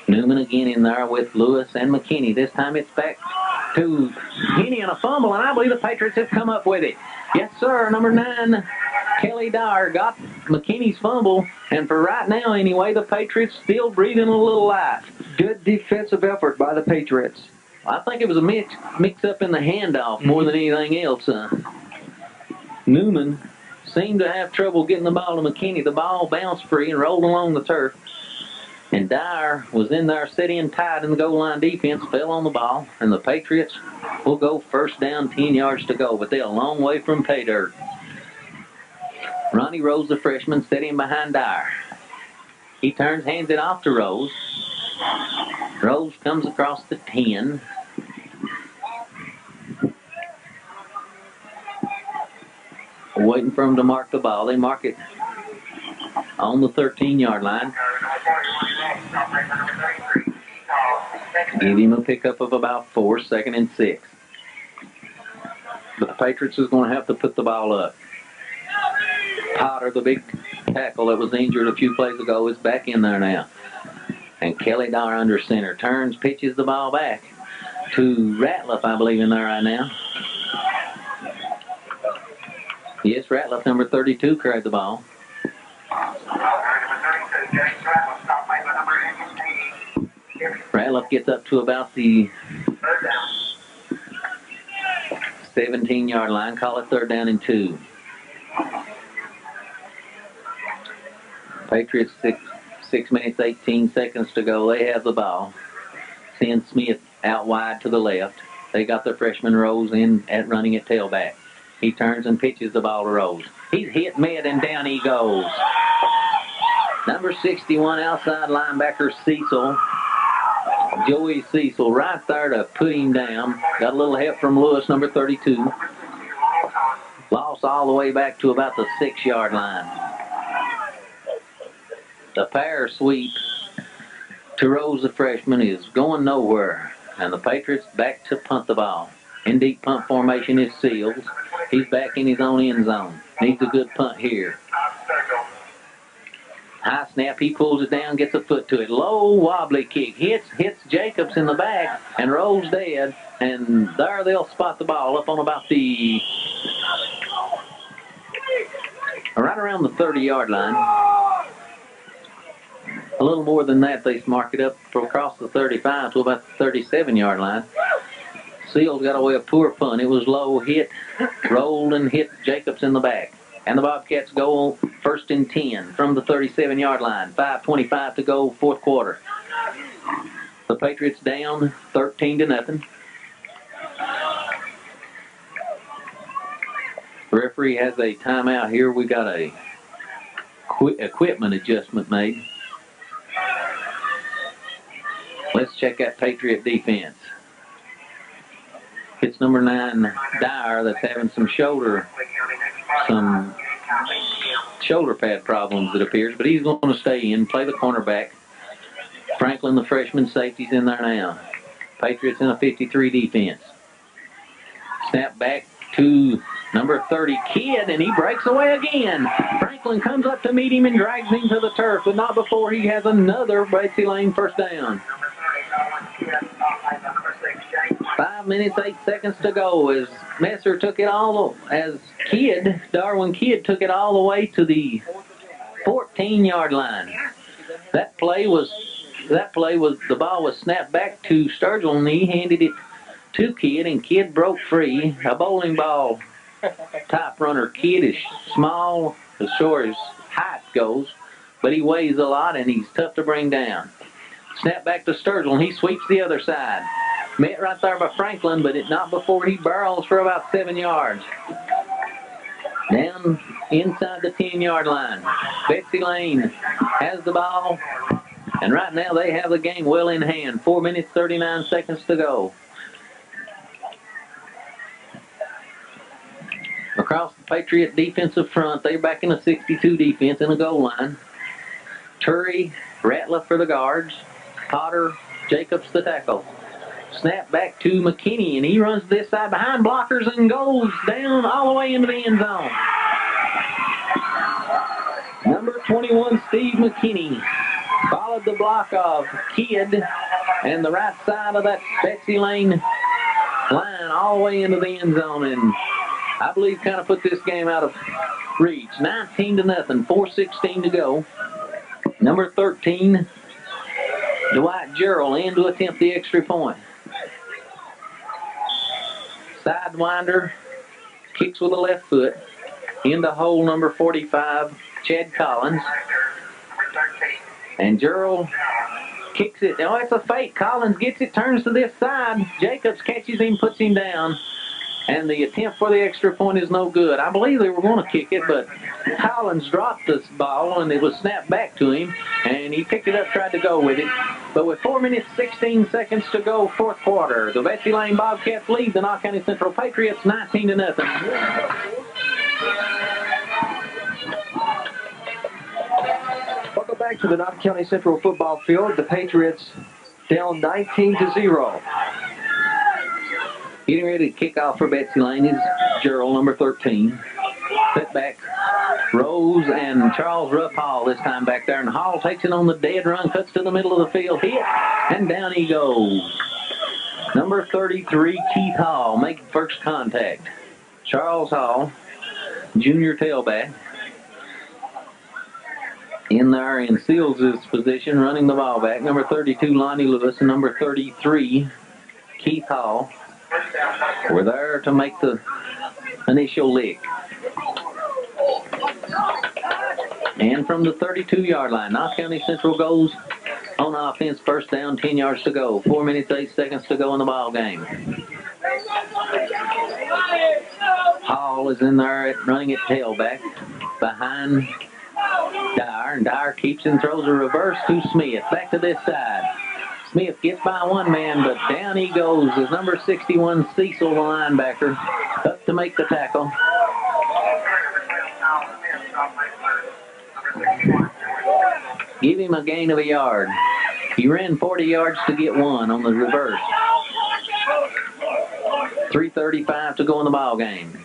Newman again in there with Lewis and McKinney. This time it's back to Henny and a fumble, and I believe the Patriots have come up with it. Yes, sir. Number 9, Kelly Dyer got McKinney's fumble, and for right now anyway, the Patriots still breathing a little life. Good defensive effort by the Patriots. I think it was a mix-up in the handoff more than anything else. Newman seemed to have trouble getting the ball to McKinney. The ball bounced free and rolled along the turf. And Dyer was in there sitting tight in the goal line defense, fell on the ball, and the Patriots will go first down, 10 yards to go, but they're a long way from pay dirt. Ronnie Rose, the freshman, sitting behind Dyer. He turns, hands it off to Rose. Rose comes across the 10. Waiting for him to mark the ball. They mark it on the 13-yard line. Give him a pickup of about 4, 2nd and 6. But the Patriots is going to have to put the ball up. Potter, the big tackle that was injured a few plays ago, is back in there now. And Kelly Dyer under center. Turns, pitches the ball back to Ratliff, I believe, in there right now. Yes, Ratliff, number 32, carried the ball. Ratliff gets up to about the 17-yard line. Call it 3rd down and 2. Patriots 6 minutes, 18 seconds to go. They have the ball. Send Smith out wide to the left. They got the freshman Rose in at running at tailback. He turns and pitches the ball to Rose. He's hit mid and down he goes. Number 61 outside linebacker Cecil. Joey Cecil right there to put him down. Got a little help from Lewis, number 32. Lost all the way back to about the 6-yard line. The power sweep to Rose, the freshman, is going nowhere. And the Patriots back to punt the ball. In deep punt formation is Seals. He's back in his own end zone. Needs a good punt here. High snap, he pulls it down, gets a foot to it. Low wobbly kick, hits Jacobs in the back, and rolls dead. And there they'll spot the ball up on about the, right around the 30-yard line. A little more than that, they mark it up from across the 35 to about the 37-yard line. Seals got away a poor punt. It was low, hit, rolled, and hit Jacobs in the back. And the Bobcats go 1st and 10 from the 37-yard line. 5:25 to go, 4th quarter. The Patriots down 13-0. The referee has a timeout here. We got a equipment adjustment made. Let's check that Patriot defense. It's number 9, Dyer, that's having some shoulder pad problems, it appears, but he's going to stay in, play the cornerback. Franklin, the freshman safety's in there now. Patriots in a 53 defense. Snap back to number 30, Kidd, and he breaks away again. Franklin comes up to meet him and drags him to the turf, but not before he has another Betsy Layne first down. 5 minutes, 8 seconds to go as Messer took it Darwin Kidd took it all the way to the 14-yard line. The ball was snapped back to Sturgill, and he handed it to Kidd, and Kidd broke free. A bowling ball type runner kid. Is small as short as height goes, but he weighs a lot and he's tough to bring down. Snap back to Sturgill, and he sweeps the other side. Met right there by Franklin, but not before he barrels for about 7 yards. Down inside the 10-yard line. Betsy Layne has the ball, and right now they have the game well in hand. 4 minutes, 39 seconds to go. Across the Patriot defensive front, they're back in a 62 defense in the goal line. Turry, Ratliff for the guards. Potter, Jacobs the tackle. Snap back to McKinney, and he runs this side behind blockers and goes down all the way into the end zone. Number 21, Steve McKinney, followed the block of Kidd and the right side of that Betsy Layne line all the way into the end zone, and I believe kind of put this game out of reach. 19-0, 4:16 to go. Number 13, Dwight Gerald in to attempt the extra point. Sidewinder, kicks with the left foot. Into hole number 45, Chad Collins. And Gerald kicks it. Oh, it's a fake. Collins gets it, turns to this side. Jacobs catches him, puts him down. And the attempt for the extra point is no good. I believe they were going to kick it, but Collins dropped this ball, and it was snapped back to him, and he picked it up, tried to go with it. But with 4 minutes, 16 seconds to go, fourth quarter, the Betsy Layne Bobcats lead the Knott County Central Patriots 19-0. Welcome back to the Knott County Central football field. The Patriots down 19-0. Getting ready to kick off for Betsy Layne is Gerald, number 13. Set back, Rose and Charles Ruff Hall this time back there. And Hall takes it on the dead run, cuts to the middle of the field, hit, and down he goes. Number 33, Keith Hall, making first contact. Charles Hall, junior tailback, in there in Seals' position, running the ball back. Number 32, Lonnie Lewis, and number 33, Keith Hall, were there to make the initial lick. And from the 32-yard line, Knott County Central goes on offense, first down, 10 yards to go. 4 minutes, 8 seconds to go in the ball game. Hall is in there running at tailback behind Dyer, and Dyer keeps and throws a reverse to Smith. Back to this side. Smith gets by one man, but down he goes as number 61, Cecil, the linebacker, up to make the tackle. Give him a gain of a yard. He ran 40 yards to get one on the reverse. 3:35 to go in the ball game.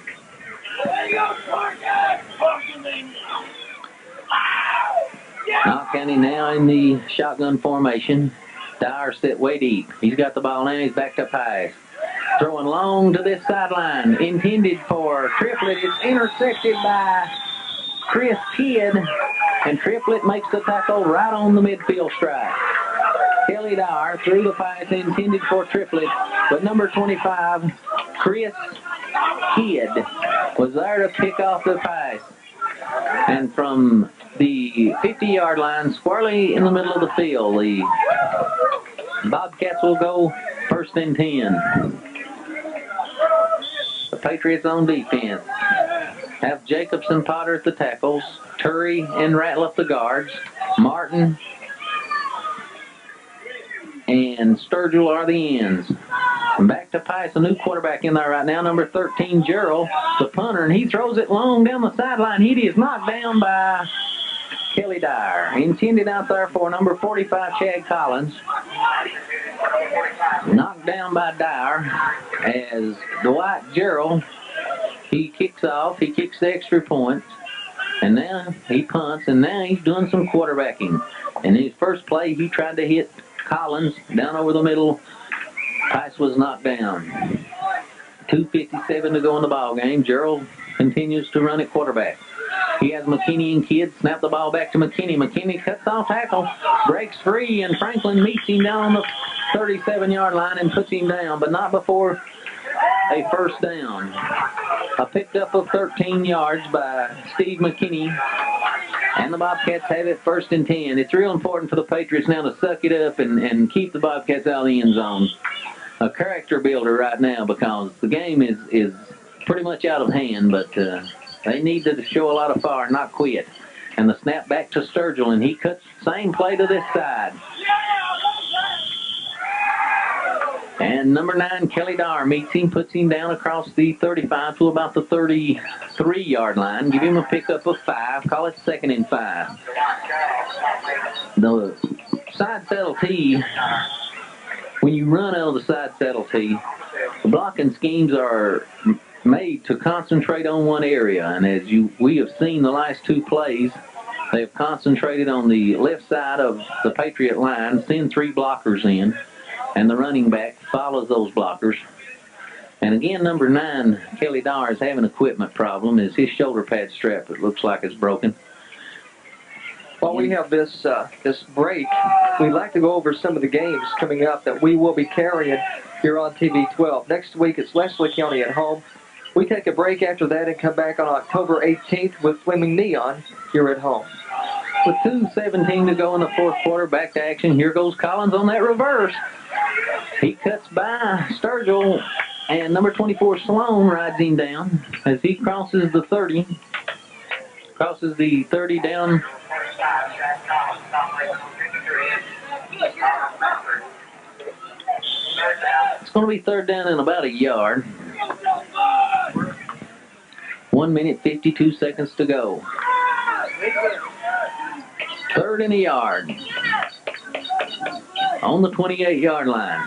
Knott County now in the shotgun formation. Dyer set way deep. He's got the ball now. He's back to pass. Throwing long to this sideline. Intended for Triplett. It's intercepted by Chris Kidd. And Triplett makes the tackle right on the midfield strike. Kelly Dyer threw the pass intended for Triplett. But number 25, Chris Kidd, was there to pick off the pass. And from the 50-yard line, squarely in the middle of the field, the Bobcats will go first and 10. The Patriots on defense have Jacobs and Potter at the tackles, Turry and Ratliff the guards, Martin and Sturgill are the ends. Back to pass, a new quarterback in there right now, number 13, Gerald, the punter, and he throws it long down the sideline. He is knocked down by Kelly Dyer. Intended out there for number 45, Chad Collins. Knocked down by Dyer as Dwight Gerald, he kicks off, he kicks the extra point, and now he punts, and now he's doing some quarterbacking. In his first play, he tried to hit Collins down over the middle. Pass was knocked down. 2:57 to go in the ball game. Gerald continues to run at quarterback. He has McKinney and Kidd snap the ball back to McKinney. McKinney cuts off tackle, breaks free, and Franklin meets him down on the 37-yard line and puts him down, but not before a first down. A pickup of 13 yards by Steve McKinney. And the Bobcats have it 1st and 10. It's real important for the Patriots now to suck it up and keep the Bobcats out of the end zone. A character builder right now because the game is pretty much out of hand, but they need to show a lot of fire, not quit. And the snap back to Sturgill, and he cuts same play to this side. And number 9, Kelly Dyer meets him, puts him down across the 35 to about the 33-yard line. Give him a pickup of 5. Call it 2nd and 5. The side saddle tee, when you run out of the side saddle tee, the blocking schemes are made to concentrate on one area. And as we have seen the last 2 plays, they have concentrated on the left side of the Patriot line, send 3 blockers in. And the running back follows those blockers. And again, number 9, Kelly Dyer, is having an equipment problem. Is his shoulder pad strap, it looks like it's broken. While we have this break, we'd like to go over some of the games coming up that we will be carrying here on TV 12. Next week, it's Leslie County at home. We take a break after that and come back on October 18th with Fleming Neon here at home. With 2:17 to go in the 4th quarter, back to action. Here goes Collins on that reverse. He cuts by Sturgill, and number 24, Sloan, rides him down as he crosses the 30. Crosses the 30 down. It's going to be 3rd down and about a yard. 1 minute, 52 seconds to go. 3rd and a yard. On the 28-yard line.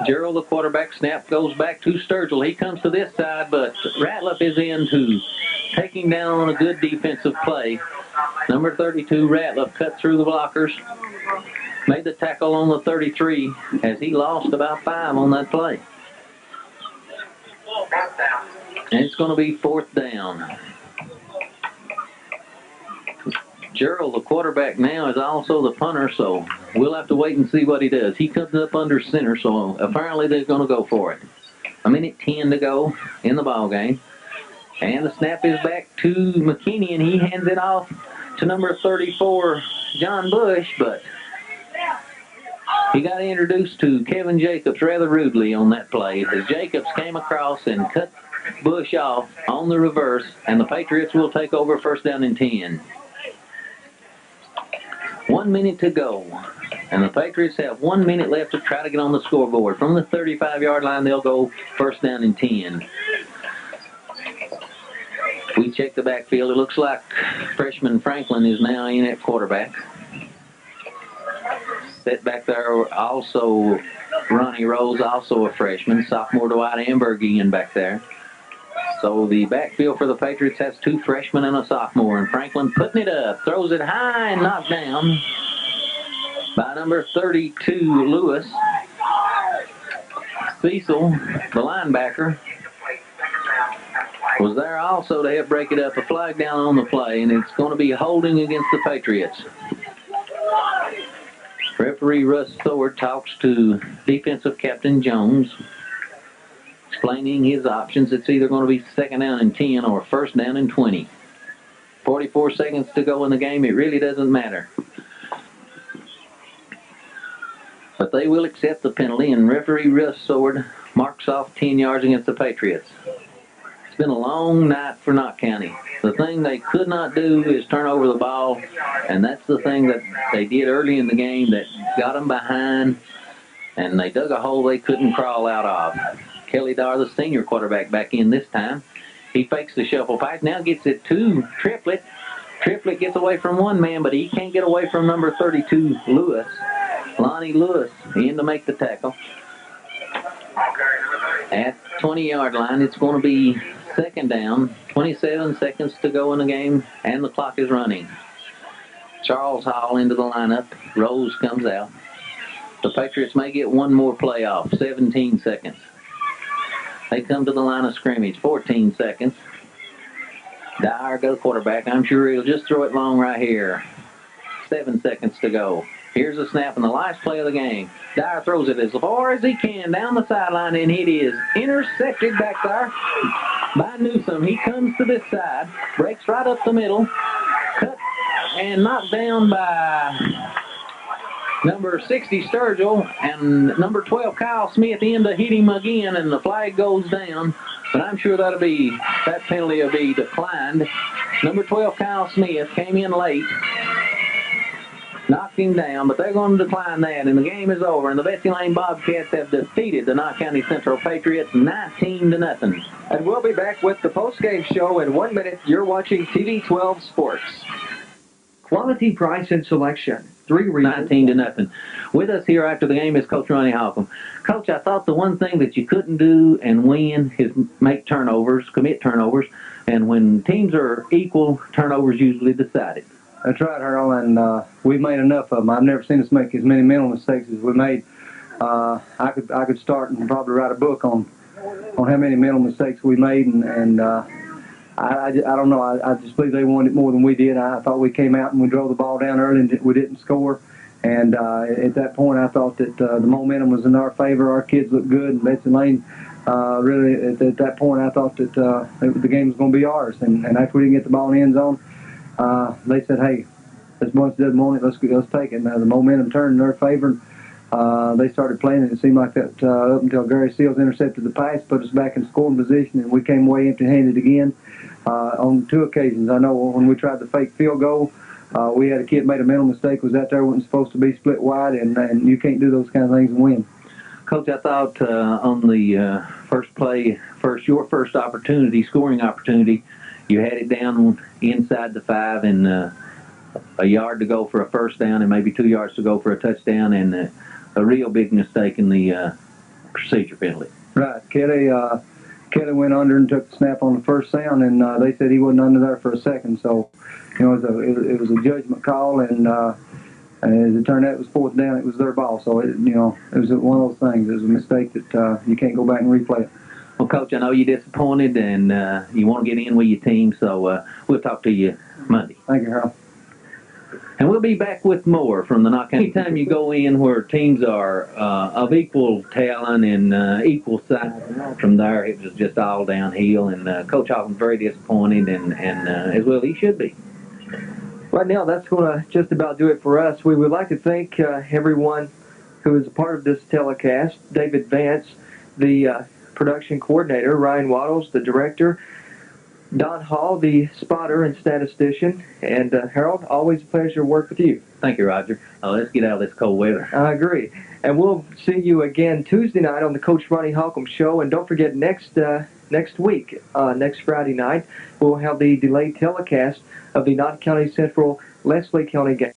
Gerald, the quarterback, snap goes back to Sturgill. He comes to this side, but Ratliff is in to take him down on a good defensive play. Number 32, Ratliff, cut through the blockers. Made the tackle on the 33 as he lost about 5 on that play. And it's going to be 4th down. Gerald, the quarterback now, is also the punter, so we'll have to wait and see what he does. He comes up under center, so apparently they're going to go for it. 1:10 to go in the ball game. And the snap is back to McKinney, and he hands it off to number 34, John Bush, but he got introduced to Kevin Jacobs rather rudely on that play as Jacobs came across and cut Bush off on the reverse, and the Patriots will take over 1st down and 10. 1 minute to go. And the Patriots have 1 minute left to try to get on the scoreboard. From the 35-yard line, they'll go 1st down and 10. We check the backfield. It looks like freshman Franklin is now in at quarterback. Set back there also Ronnie Rose, also a freshman. Sophomore Dwight Amberg in back there. So the backfield for the Patriots has 2 freshmen and a sophomore. And Franklin putting it up. Throws it high and knocked down by number 32, Lewis. Cecil, the linebacker, was there also to help break it up. A flag down on the play, and it's going to be holding against the Patriots. Referee Russ Thorpe talks to defensive captain Jones, explaining his options. It's either going to be 2nd down and 10 or 1st down and 20. 44 seconds to go in the game. It really doesn't matter. But they will accept the penalty, and referee Russ Thorpe marks off 10 yards against the Patriots. It's been a long night for Knott County. The thing they could not do is turn over the ball, and that's the thing that they did early in the game that got them behind, and they dug a hole they couldn't crawl out of. Kelly Dyer, the senior quarterback, back in this time. He fakes the shuffle pass, now gets it to Triplett. Triplett gets away from one man, but he can't get away from number 32, Lewis. Lonnie Lewis in to make the tackle. At 20-yard line, it's going to be 2nd down. 27 seconds to go in the game, and the clock is running. Charles Hall into the lineup. Rose comes out. The Patriots may get one more play off. 17 seconds. They come to the line of scrimmage. 14 seconds. Dyer, go quarterback. I'm sure he'll just throw it long right here. 7 seconds to go. Here's the snap and the last play of the game. Dyer throws it as far as he can down the sideline, and it is intercepted back there by Newsom. He comes to this side, breaks right up the middle, cut and knocked down by number 60 Sturgill, and number 12 Kyle Smith in to hit him again, and the flag goes down. But I'm sure that penalty will be declined. Number 12 Kyle Smith came in late, knocked him down, but they're going to decline that, and the game is over. And the Betsy Layne Bobcats have defeated the Knott County Central Patriots 19-0. And we'll be back with the post-game show in 1 minute. You're watching TV 12 Sports. Quality, price, and selection. 3 reasons. 19-0. With us here after the game is Coach Ronnie Holcomb. Coach, I thought the one thing that you couldn't do and win is make turnovers, commit turnovers, and when teams are equal, turnovers usually decide it. That's right, Harold, and we've made enough of them. I've never seen us make as many mental mistakes as we made. I could start and probably write a book on how many mental mistakes we made, and I don't know. I just believe they wanted it more than we did. I thought we came out and we drove the ball down early and we didn't score. And at that point, I thought that the momentum was in our favor. Our kids looked good, and Betsy Layne really at that point, I thought that the game was going to be ours. And after we didn't get the ball in the end zone, they said, "Hey, this bunch doesn't want it. Let's take it." And the momentum turned in their favor. They started playing, and it seemed like that up until Gary Seals intercepted the pass, put us back in scoring position, and we came away empty-handed again on 2 occasions. I know when we tried the fake field goal, we had a kid made a mental mistake, was out there, wasn't supposed to be split wide, and you can't do those kind of things and win. Coach, I thought on the first play, your first opportunity, scoring opportunity, you had it down inside the 5 and a yard to go for a first down and maybe 2 yards to go for a touchdown, and a real big mistake in the procedure penalty. Right. Kelly went under and took the snap on the first sound, and they said he wasn't under there for a second. So, it was a judgment call, and as it turned out, it was 4th down. It was their ball. So, it was one of those things. It was a mistake that you can't go back and replay it. Well, Coach, I know you're disappointed, and you want to get in with your team, so we'll talk to you Monday. Thank you, Harold. And we'll be back with more from the Knott County. Anytime you go in where teams are of equal talent and equal size, from there it was just all downhill. And Coach Holcomb very disappointed, and as well he should be. Right now, that's going to just about do it for us. We would like to thank everyone who is a part of this telecast. David Vance, the production coordinator, Ryan Waddles, the director, Don Hall, the spotter and statistician, and Harold, always a pleasure to work with you. Thank you, Roger. Let's get out of this cold weather. I agree. And we'll see you again Tuesday night on the Coach Ronnie Holcomb Show. And don't forget, next week, next Friday night, we'll have the delayed telecast of the Knott County Central Leslie County game.